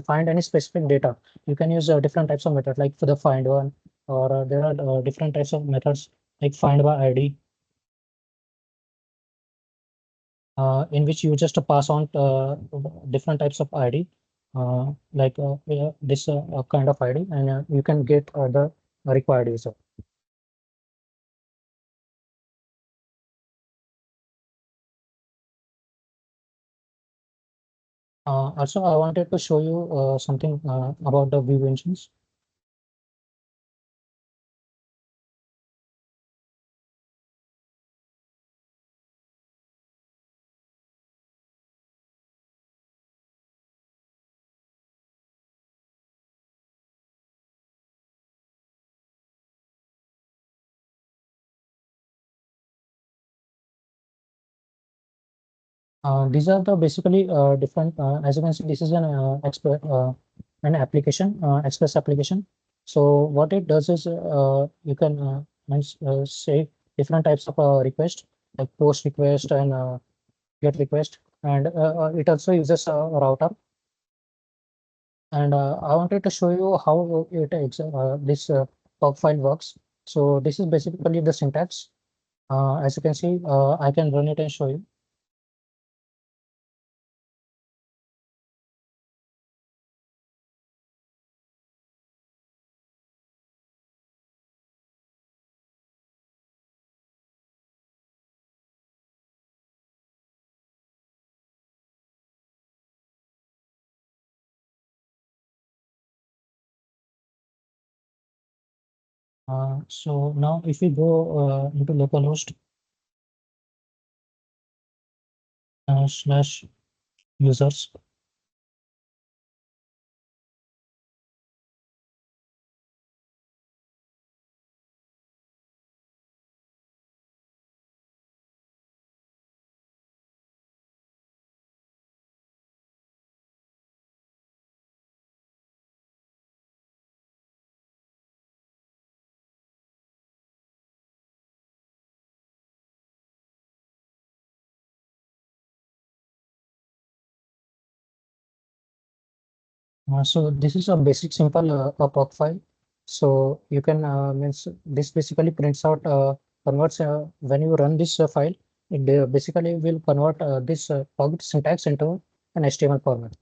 find any specific data, you can use different types of methods, like for the find one, or there are different types of methods like find by ID, in which you just pass on different types of ID, yeah, this kind of ID, and you can get the required user. Also, I wanted to show you something about the view engines. These are the basically different, as you can see, this is an application, Express application. So what it does is you can say different types of request, like post request and get request, and it also uses a router. And I wanted to show you how this POC file works. So this is basically the syntax. As you can see, I can run it and show you. So now if we go into localhost slash users, so this is a basic simple POC file. So you can means this basically prints out converts when you run this file, it basically will convert this POC syntax into an HTML format.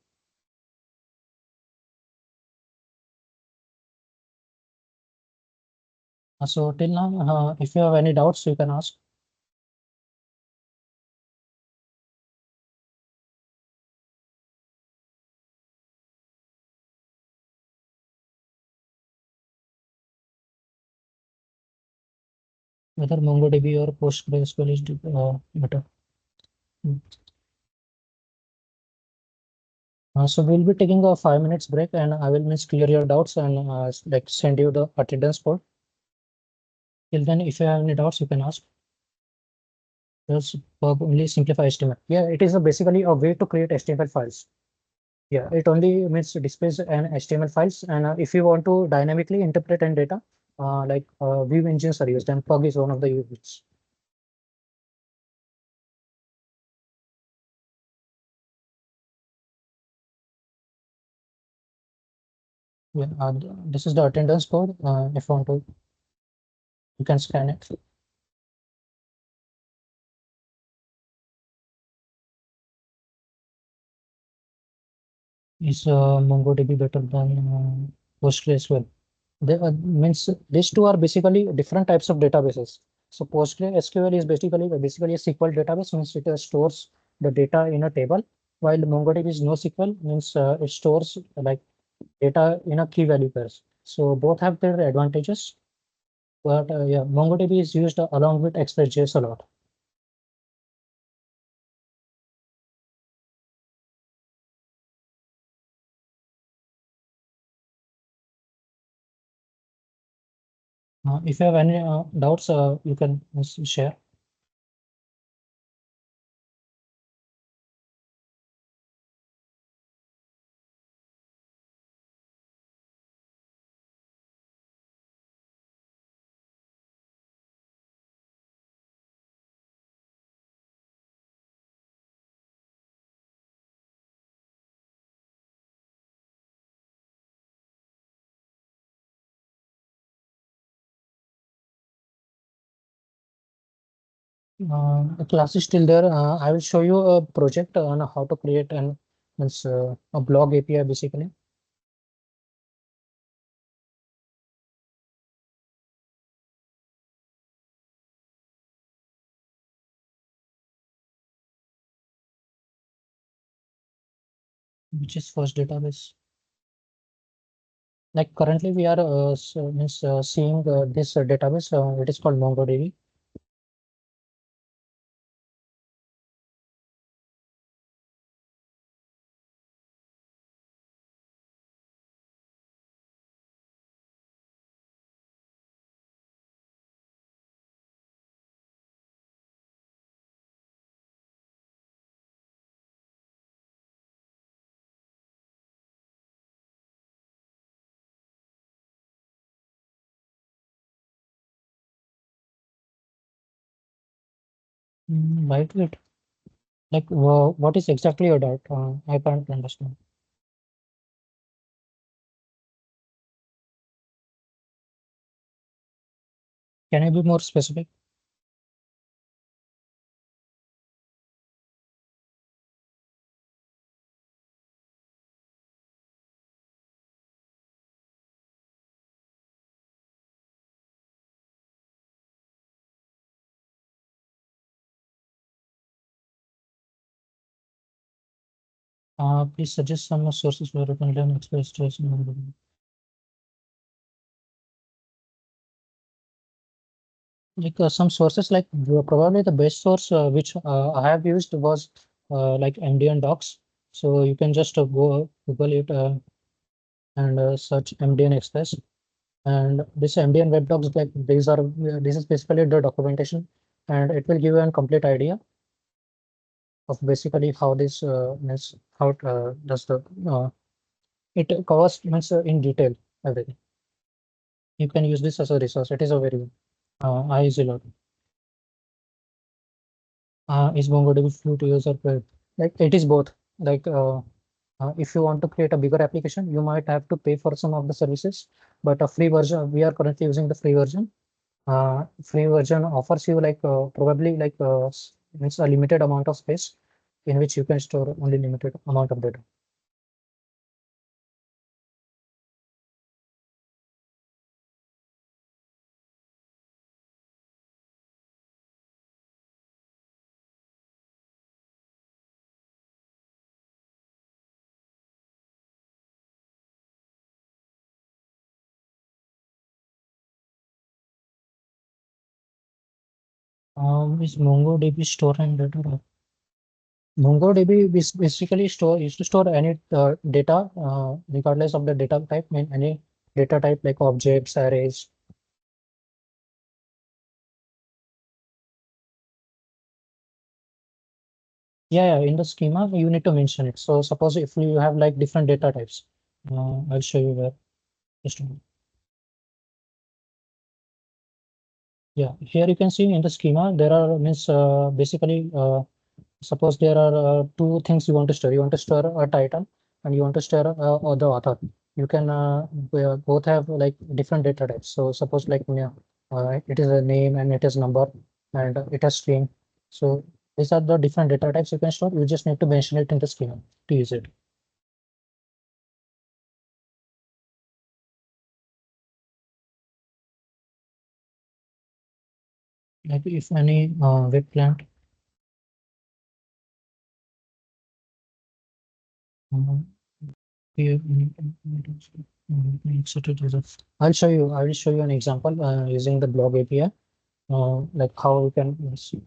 So till now, if you have any doubts, you can ask. Whether MongoDB or PostgreSQL is better. Mm. So we'll be taking a 5 minutes break, and I will miss clear your doubts and like send you the attendance code. Till then, if you have any doubts, you can ask. Just only simplify HTML. Yeah, it is basically a way to create HTML files. Yeah, it only means displays an HTML files, and if you want to dynamically interpret and data, like view engines are used, and Pug is one of the units. Yeah, this is the attendance code. If you want to, you can scan it. Is MongoDB better than PostgreSQL? They means these two are basically different types of databases. So PostgreSQL is basically a SQL database, means it stores the data in a table, while MongoDB is NoSQL, means it stores like data in a key value pairs. So both have their advantages, but yeah, MongoDB is used along with Express.js a lot. If you have any doubts, you can share. The class is still there. I will show you a project on how to create an means, a blog API basically. Which is first database. Like currently we are seeing this database. It is called MongoDB, lightweight. Like what is exactly your doubt? I can't understand. Can you be more specific? Please suggest some sources where you can learn Express trace in MongoDB. Like some sources, like probably the best source which I have used was like MDN docs. So you can just go Google it and search MDN Express. And this MDN web docs, like these are this is basically the documentation, and it will give you a complete idea of basically how this means how does the it covers means in detail everything. You can use this as a resource. It is a very I use a lot. Is MongoDB free to use or paid? Like it is both. Like if you want to create a bigger application, you might have to pay for some of the services, but a free version, we are currently using the free version. Free version offers you like probably like it's a limited amount of space in which you can store only limited amount of data. Is MongoDB store and data? MongoDB is basically used to store any data, regardless of the data type, mean any data type like objects, arrays. Yeah, in the schema, you need to mention it. So suppose if you have like different data types, I'll show you where. Just a minute. Yeah, here you can see in the schema, there are means basically suppose there are two things you want to store. You want to store a title and you want to store the author. You can both have like different data types. So suppose like it is a name and it is number and it has string. So these are the different data types you can store. You just need to mention it in the schema to use it. Like if any web client um, here, I'll show you. I will show you an example using the blog API. Like how we can see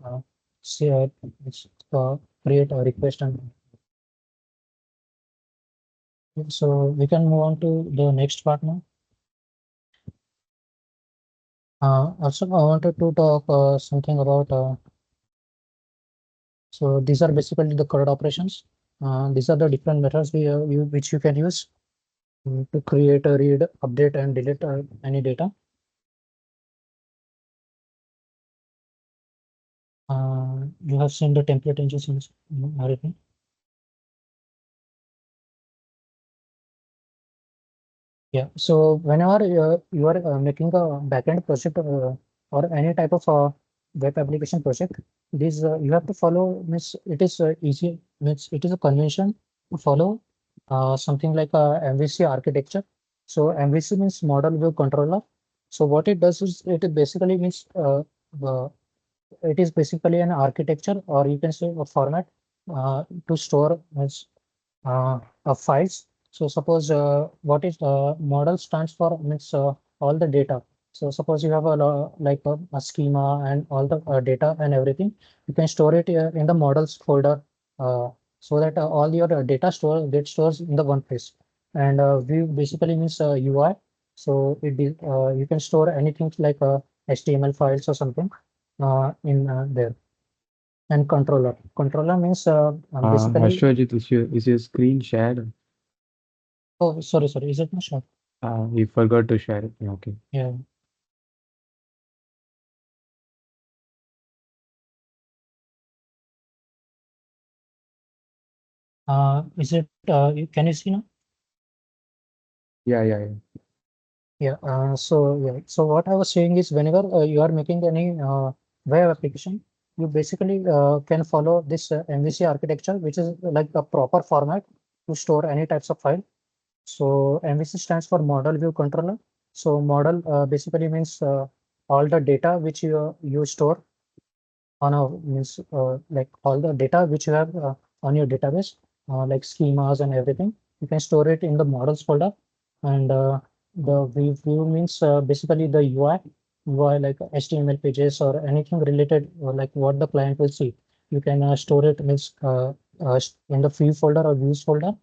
create a request and so we can move on to the next part now. Also, I wanted to talk something about so these are basically the CRUD operations. These are the different methods which you can use to create, read, update, and delete any data. You have seen the template engines in everything. Yeah. So whenever you are making a backend project or any type of web application project, this you have to follow. Means it is easy. Means it is a convention to follow something like a MVC architecture. So MVC means model view controller. So what it does is it basically means uh, it is basically an architecture or you can say a format to store of files. So suppose what is model stands for means all the data. So suppose you have like a schema and all the data and everything, you can store it in the models folder so that all your data get stores in the one place. And view basically means UI. So you can store anything like HTML files or something in there. And controller means basically. Ashwajit, is your screen shared? Oh, sorry. Is it my shot? We forgot to share it. Yeah, okay. Yeah. Is it, can you see now? Yeah. Yeah. So what I was saying is whenever you are making any web application, you basically can follow this MVC architecture, which is like a proper format to store any types of file. So MVC stands for model view controller. So model basically means all the data which you store on a means like all the data which you have on your database, like schemas and everything. You can store it in the models folder, and the view means basically the UI like HTML pages or anything related or like what the client will see. You can store it means in the view folder or views folder,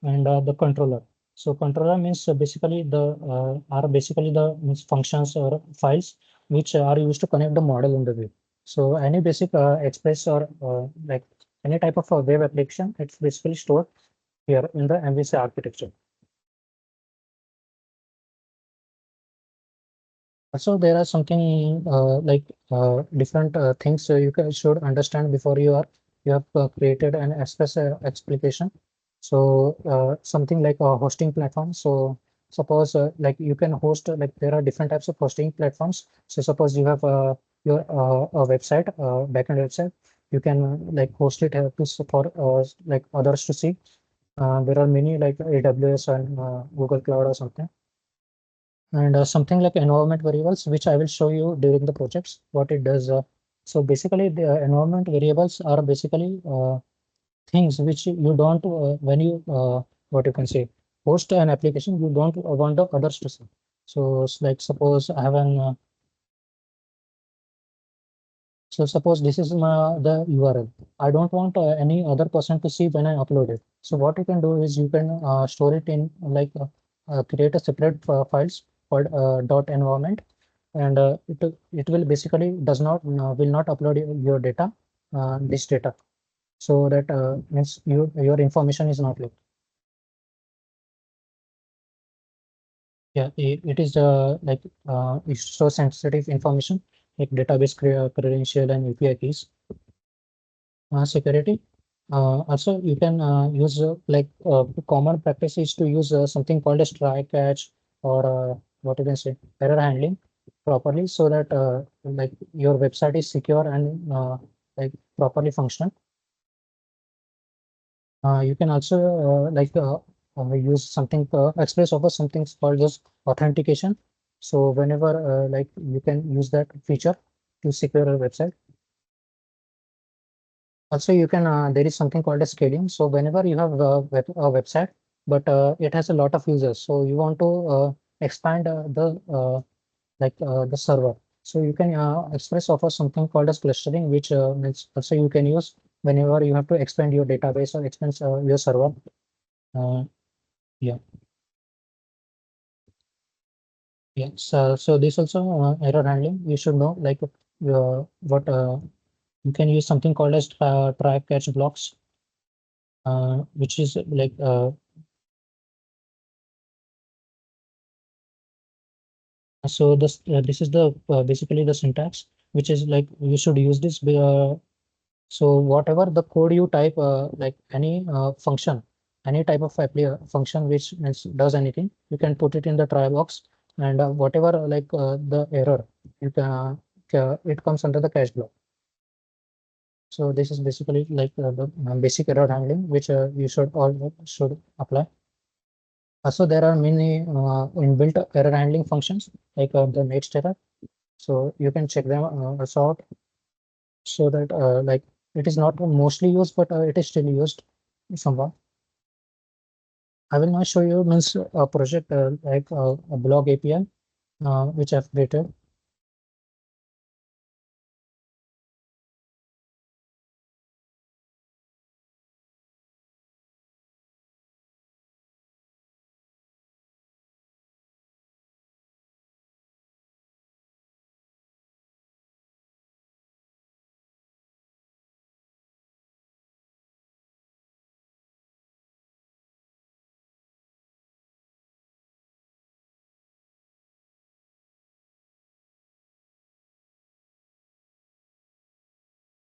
and the controller. So controller means basically the are basically the means functions or files which are used to connect the model in the view. So any basic Express or like any type of web application, it's basically stored here in the MVC architecture. Also, there are something like different things should understand before you have created an Express application. So something like a hosting platform. So suppose like you can host like there are different types of hosting platforms. So suppose you have your a website, backend website, you can like host it for like others to see. There are many like AWS and Google Cloud or something, and something like environment variables, which I will show you during the projects, what it does. So basically, the environment variables are basically things which you don't, when you, what you can say, host an application, you don't want the others to see. So it's like suppose I have So suppose this is the URL. I don't want any other person to see when I upload it. So what you can do is you can store it in like create a separate files called dot environment, and it will basically does not will not upload your data, this data, so that means your information is not leaked. Yeah, it is like it's so sensitive information like database credential and API keys. Security. Also, you can use like common practice is to use something called as try catch, or what you can say, error handling properly, so that like your website is secure and like properly functional. You can also use something Express offers something called as authentication. So whenever like you can use that feature to secure a website. Also, you can there is something called as scaling. So whenever you have a website, but it has a lot of users, so you want to expand the server. So you can Express offer something called as clustering, which means also you can use whenever you have to expand your database or expand your server. Uh, yeah. Yeah, so this also error handling. You should know like what you can use something called as try catch blocks, which is like so this is the basically the syntax, which is like you should use this. So whatever the code you type, like any function, any type of function which means does anything, you can put it in the try box, and whatever the error, you can it comes under the catch block. So this is basically like the basic error handling, which you should all should apply. Also, there are many inbuilt error handling functions like the next error. So you can check them also out, so that like it is not mostly used, but it is still used somewhat. I will now show you means a project a blog API which I've created.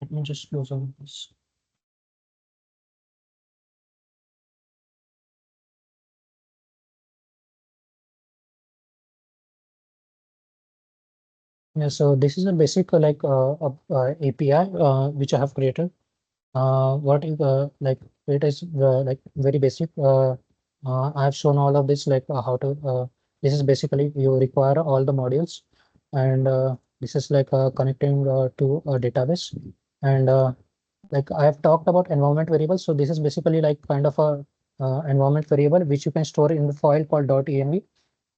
Let me just close on this. Yeah, so this is a basic API which I have created. What you like it is like very basic. I have shown all of this like how to. This is basically you require all the modules, and this is like connecting to a database, and like I have talked about environment variables. So this is basically like kind of a environment variable which you can store in the file called .env.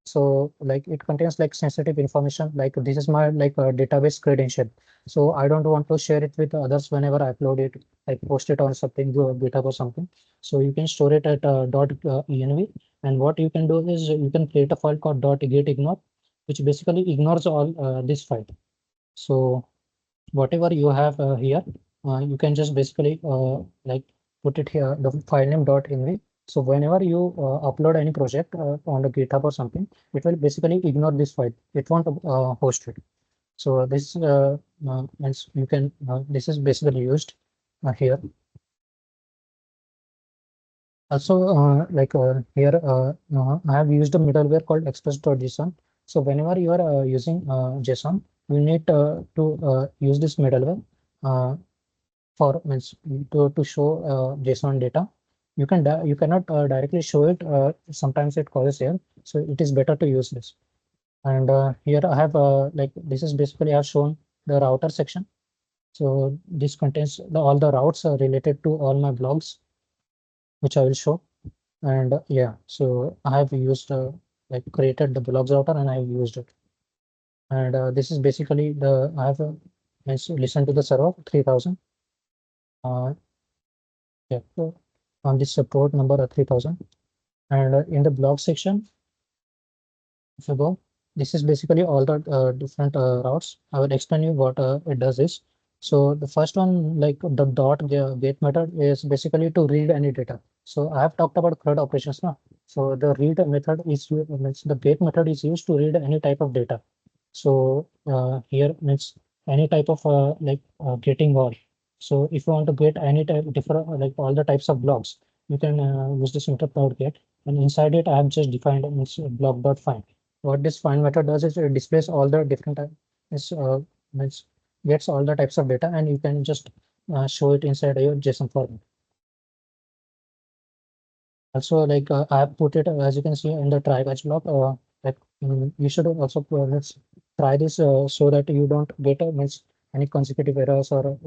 So like it contains like sensitive information, like this is my like database credential. So I don't want to share it with others whenever I upload it, like post it on something, do a GitHub or something. So you can store it at .env, and what you can do is you can create a file called .getignore, which basically ignores all this file. So whatever you have here, you can just basically like put it here, the file name .env. So whenever you upload any project on the GitHub or something, it will basically ignore this file. It won't host it. So this means you can this is basically used here. Also, here, I have used a middleware called express.json. So whenever you are using JSON, you need to use this middleware. For means to show JSON data. You cannot directly show it. Sometimes it causes error, so it is better to use this. And here I have like this is basically I have shown the router section. So this contains all the routes related to all my blogs, which I will show. And yeah, so I have used like created the blogs router and I have used it. And this is basically the I have Means listen to the server 3000. Yeah, so on this support number 3000. And in the blog section, if you go, this is basically all the different routes. I will explain you what it does is. So the first one, like the get method, is basically to read any data. So I have talked about CRUD operations now. So the read method means the get method is used to read any type of data. So here means any type of getting all. So if you want to get any type different like all the types of blocks, you can use this method called get. And inside it, I have just defined means block.find. What this find method does is it displays all the different means gets all the types of data, and you can just show it inside your JSON format. Also, like I have put it as you can see in the try catch block. You should also let's try this so that you don't get means any consecutive errors, or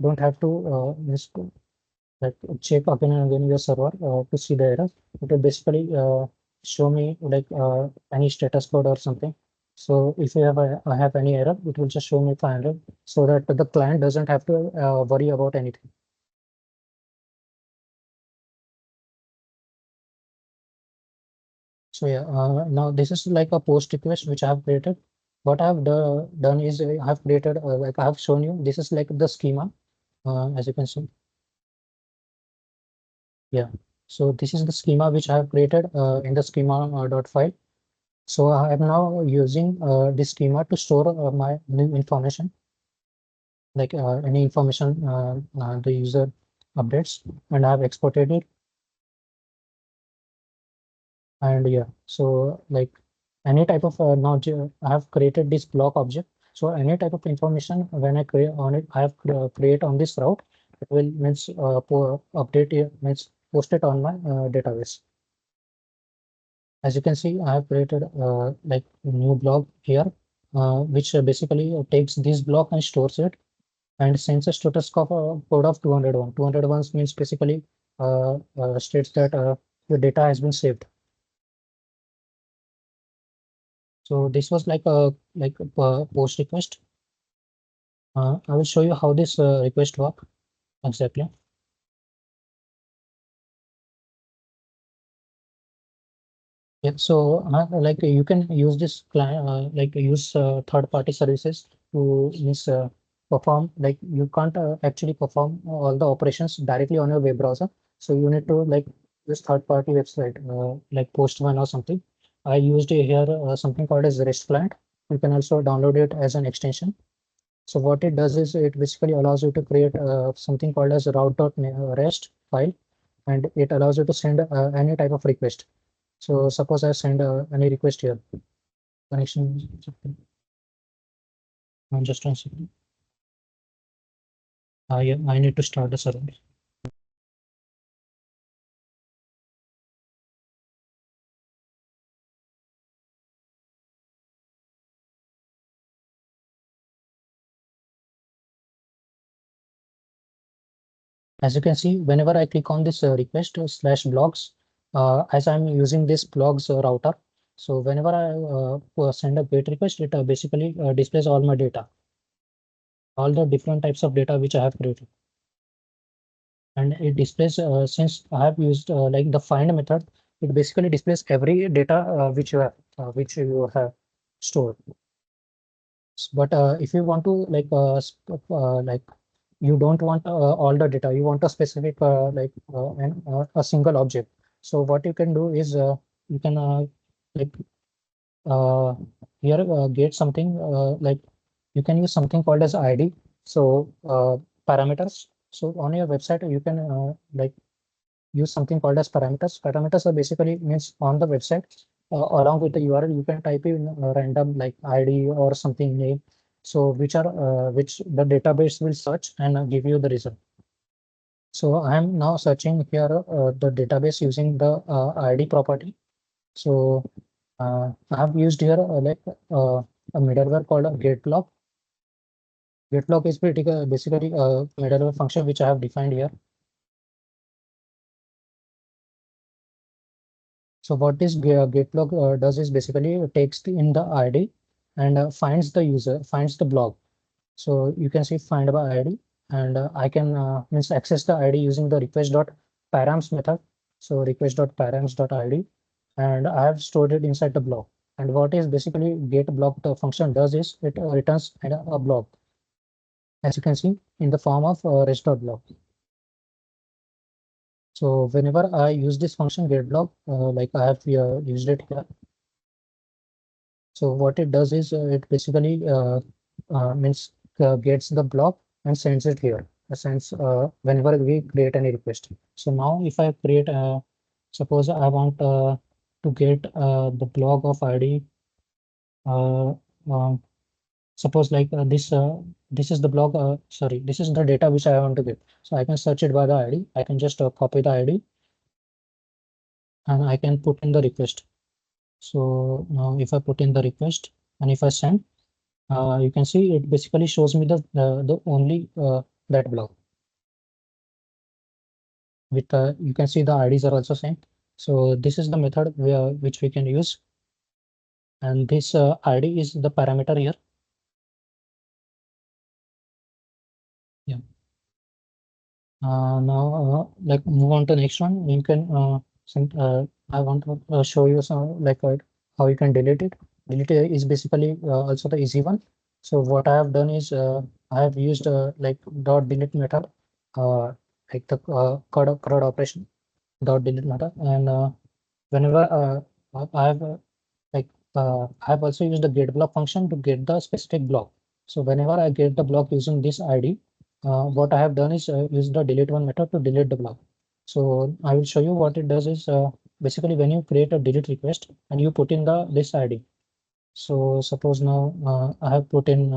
don't have to like check again and again your server to see the error. It will basically show me any status code or something. So if you I have any error, it will just show me 500 so that the client doesn't have to worry about anything. So yeah, now this is like a post request which I have created. What I have done is I have created like I have shown you. This is like the schema, as you can see. Yeah. So this is the schema which I have created in the schema dot file. So I am now using this schema to store my new information, like any information the user updates, and I have exported it. And yeah, so like any type of I have created this block object. So any type of information when I create on it, I have create on this route, it will means update it means post it on my database. As you can see, I have created like a new block here, which basically takes this block and stores it and sends a status code of 201. 201 means basically states that the data has been saved. So this was like a post request. I will show you how this request work exactly. Yeah, so like you can use this client like use third-party services to means perform like you can't actually perform all the operations directly on your web browser. So you need to like use third-party website like Postman or something. I used here something called as REST client. You can also download it as an extension. So what it does is it basically allows you to create something called as route.rest file, and it allows you to send any type of request. So suppose I send any request here, connection, just one second. Yeah, I need to start the server. As you can see, whenever I click on this request slash blogs, as I'm using this blogs router, so whenever I send a GET request, it basically displays all my data, all the different types of data which I have created. And it displays since I have used like the find method, it basically displays every data which you have stored. But if you want to like you don't want all the data, you want a specific a single object. So what you can do is you can like uh, here get something like you can use something called as ID. So parameters. So on your website you can like use something called as parameters. Parameters are basically means on the website along with the URL, you can type in random like ID or something name. So which the database will search and give you the result. So I am now searching here the database using the ID property. So I have used here a middleware called a getBlock. GetBlock is basically a middleware function which I have defined here. So what this Getlog does is basically it takes in the ID and finds the user, finds the blog. So you can see find by ID, and I can means access the ID using the request.params method. So request.params.id, and I have stored it inside the block. And what is basically get block the function does is it returns a block, as you can see in the form of rest.block. So whenever I use this function get block, like I have used it here. So what it does is it basically means gets the block and sends it here. Sends whenever we create any request. So now if I create, suppose I want to get the block of ID. Uh, uh, Suppose like this is the block. Sorry, this is the data which I want to get. So I can search it by the ID. I can just copy the ID and I can put in the request. So now if I put in the request and if I send, you can see it basically shows me the only that block with you can see the IDs are also same. So this is the method which we can use, and this ID is the parameter here. Yeah. Now like move on to next one. You can I want to show you some like how you can delete it. Delete is basically also the easy one. So what I have done is I have used like dot delete method, uh, like the CRUD operation dot delete method, and whenever I have like I have also used the get block function to get the specific block. So whenever I get the block using this ID, what I have done is use the delete one method to delete the block. So I will show you what it does is basically when you create a delete request and you put in the this ID. So suppose now I have put in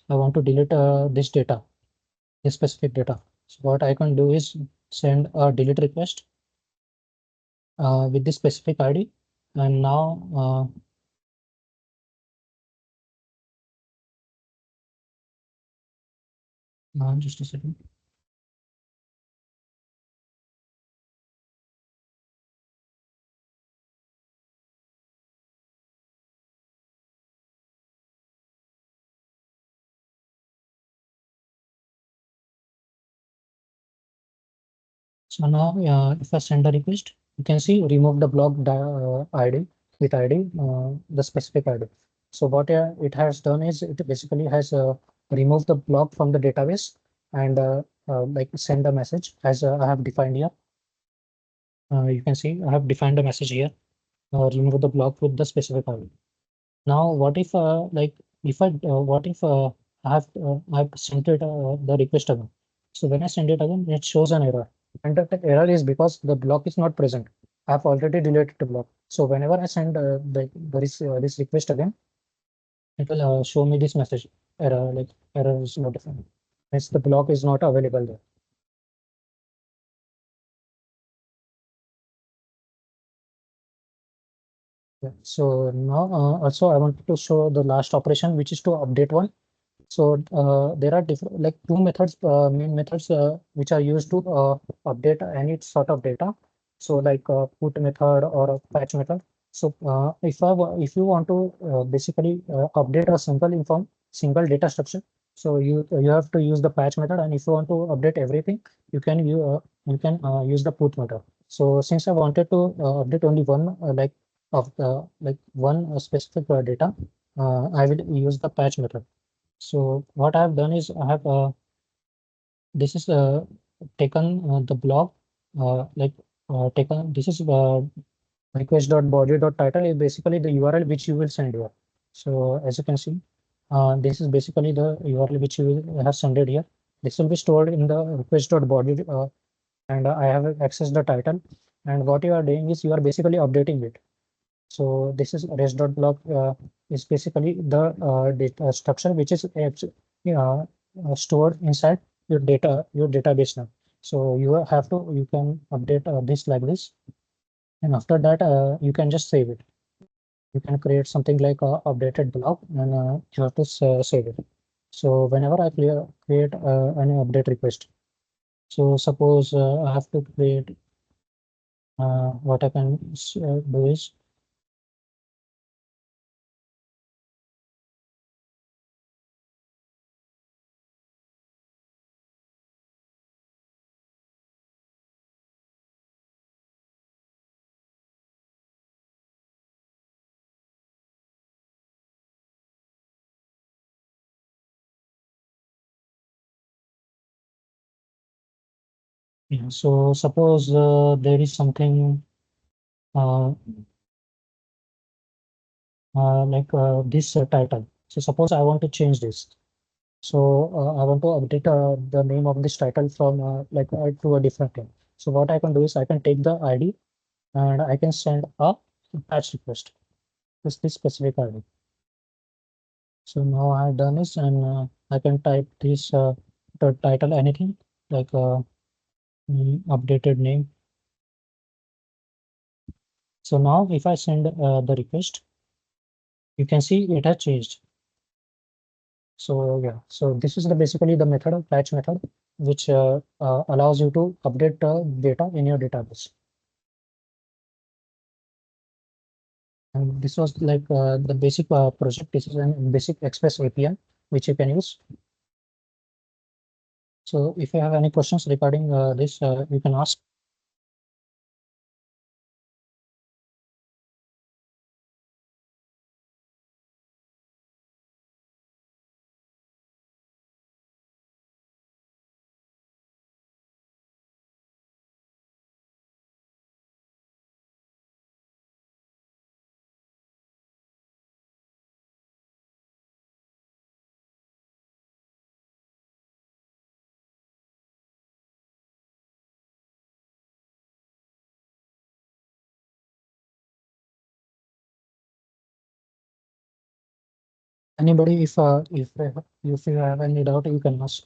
I want to delete this data, this specific data. So what I can do is send a delete request with this specific ID, and now just a second. So now, if I send a request, you can see remove the block ID with ID, the specific ID. So what it has done is it basically has removed the block from the database and like send a message as I have defined here. You can see I have defined a message here. Remove the block with the specific ID. Now, what if like if I what if I've sent it the request again? So when I send it again, it shows an error, and that error is because the block is not present. I've already deleted the block. So whenever I send this request again, it will show me this message error, like error is not defined. Means the block is not available there. Yeah. So now also I wanted to show the last operation, which is to update one. So there are different like two methods, main methods which are used to update any sort of data. So like put method or a patch method. So if you want to basically update a single data structure, so you have to use the patch method, and if you want to update everything, you can use the put method. So since I wanted to update only one like of the like one specific data, I will use the patch method. So what I have done is I have this is taken the block like taken this is request.body.title is basically the URL which you will send here. So as you can see, this is basically the URL which you will have sent it here. This will be stored in the request.body and I have accessed the title. And what you are doing is you are basically updating it. So this is rest.block is basically the data structure which is stored inside your database now. So you can update this like this, and after that you can just save it. You can create something like a updated block, and you have to save it. So whenever I create any update request, so suppose I have to create what I can do is Yeah, so suppose there is something uh, this title. So suppose I want to change this. So I want to update the name of this title from to a different name. So what I can do is I can take the ID and I can send a patch request with this specific ID. So now I have done this and I can type this the title anything like updated name. So now if I send the request, you can see it has changed. So yeah, so this is the basically the method of patch method, which allows you to update data in your database. And this was like the basic project. This is a basic Express API which you can use. So if you have any questions regarding this, you can ask. Anybody, if you have any doubt, you can ask.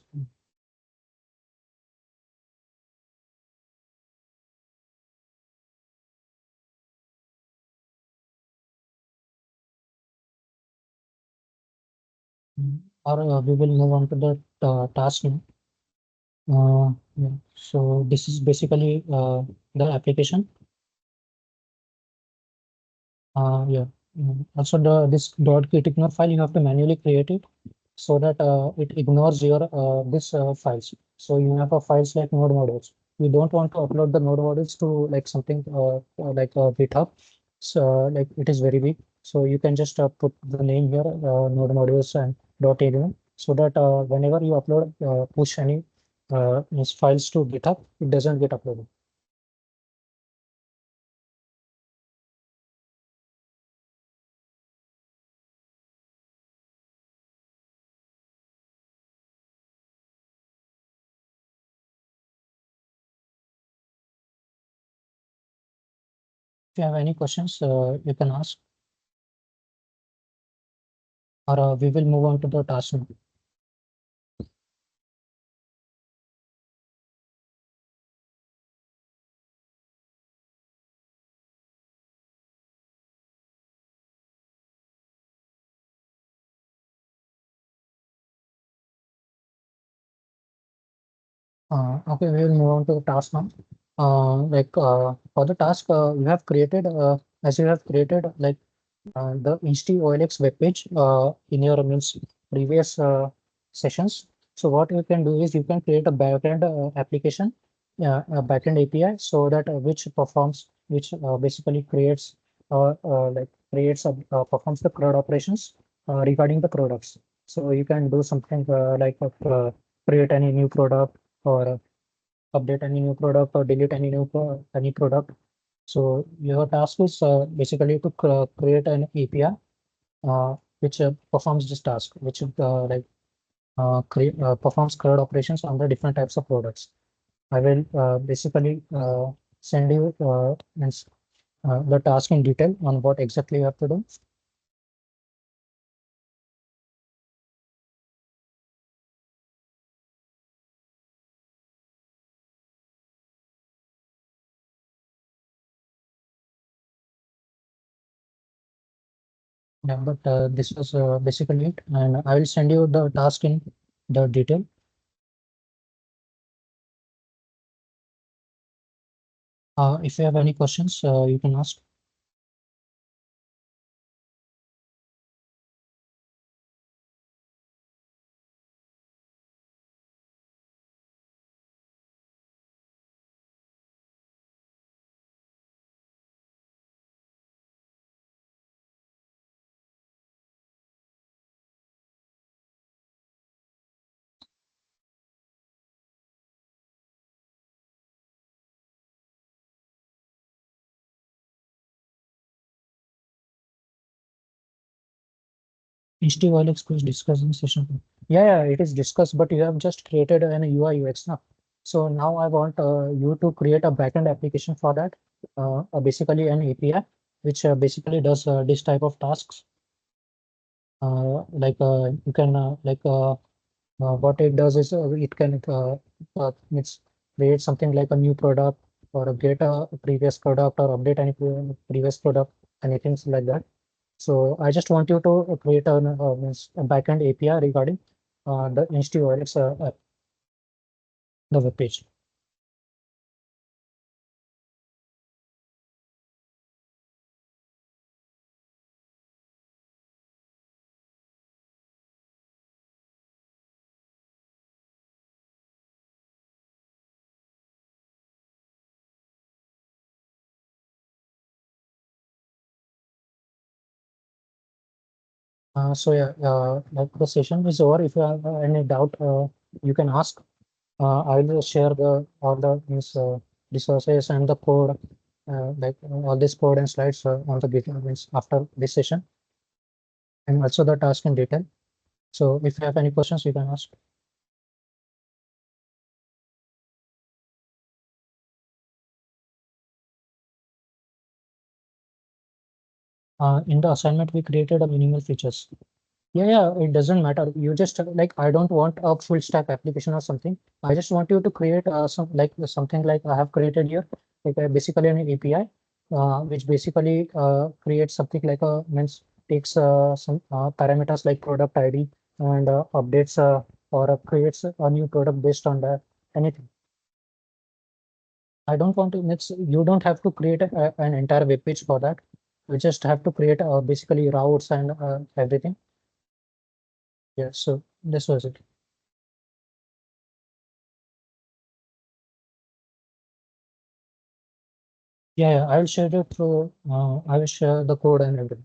Or we will move on to the task now. Yeah. So this is basically the application. Yeah. Also, the this .git ignore file you have to manually create it so that it ignores your this files. So you have a files like node modules. You don't want to upload the node modules to like something like GitHub. So like it is very big. So you can just put the name here, node modules and .env, so that whenever you upload push any these files to GitHub, it doesn't get uploaded. If you have any questions, you can ask, or we will move on to the task now. Okay, we will move on to the task now. For the task, you have created, as you have created the Insti OLX webpage in your means previous sessions. So what you can do is you can create a backend application, a backend API, so that which basically creates performs the CRUD operations regarding the products. So you can do something create any new product or update any new product or delete any product. So your task is basically to create an API which performs this task, which performs CRUD operations on the different types of products. I will basically send you the task in detail on what exactly you have to do. Yeah, but this was basically it, and I will send you the task in the detail. If you have any questions, you can ask. HTML quiz discussion session. Yeah, it is discussed, but you have just created an UI UX now. So now I want you to create a backend application for that, basically an API, which basically does this type of tasks. Like you can what it does is it can it's create something like a new product or update a previous product or update any previous product, anything like that. So I just want you to create means a backend API regarding the HTML app, the web page. So yeah, like the session is over. If you have any doubt, you can ask. I will share the all the means, resources and the code, all this code and slides on the GitHub means after this session, and also the task in detail. So if you have any questions, you can ask. In the assignment, we created a minimal features. Yeah, it doesn't matter. You just like I don't want a full stack application or something. I just want you to create something like I have created here, like basically an API, which basically creates something like a means takes some parameters like product ID and updates or creates a new product based on that. Anything. I don't want to. You don't have to create an entire web page for that. You just have to create basically routes and everything. Yeah. So this was it. Yeah, I will share it through. I will share the code and everything.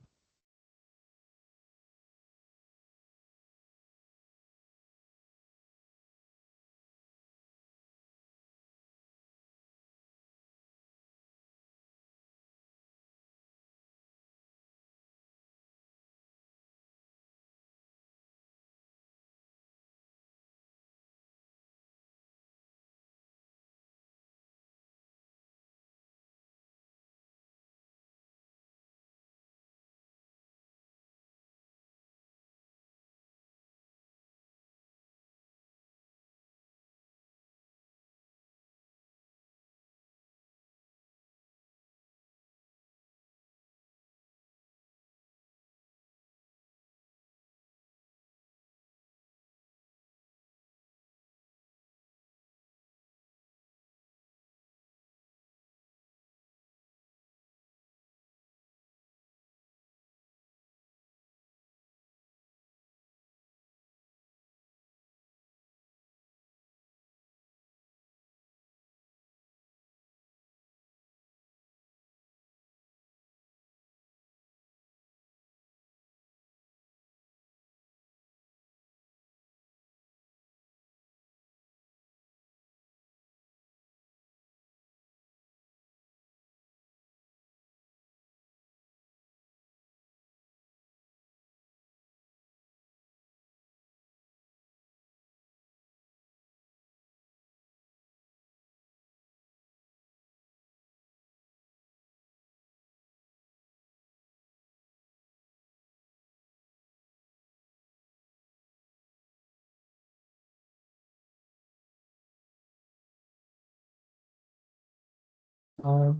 Yeah.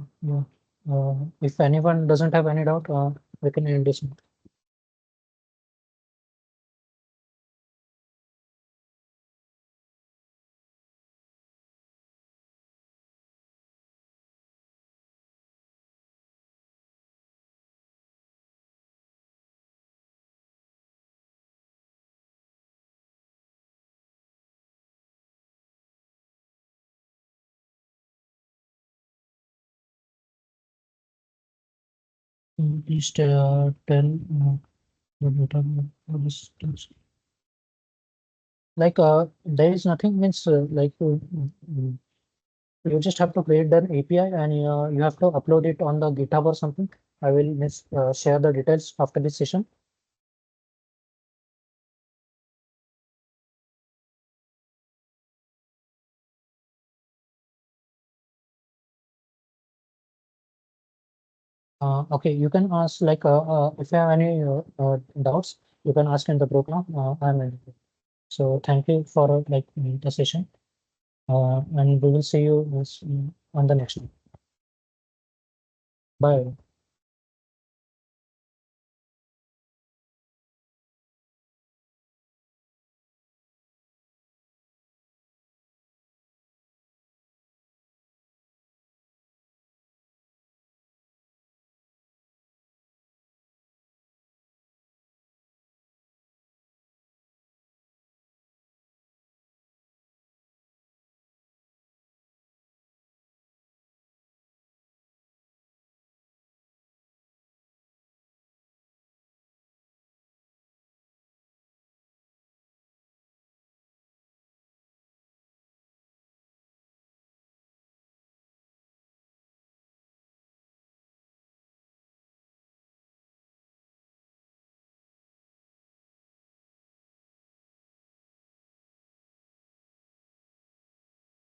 If anyone doesn't have any doubt, we can end this. Please tell the data for this task. Like there is nothing means you just have to create an API and you have to upload it on the GitHub or something. I will share the details after this session. Okay, you can ask like if you have any doubts, you can ask in the group now. I'm in. So thank you for like the session, and we will see you on the next one. Bye.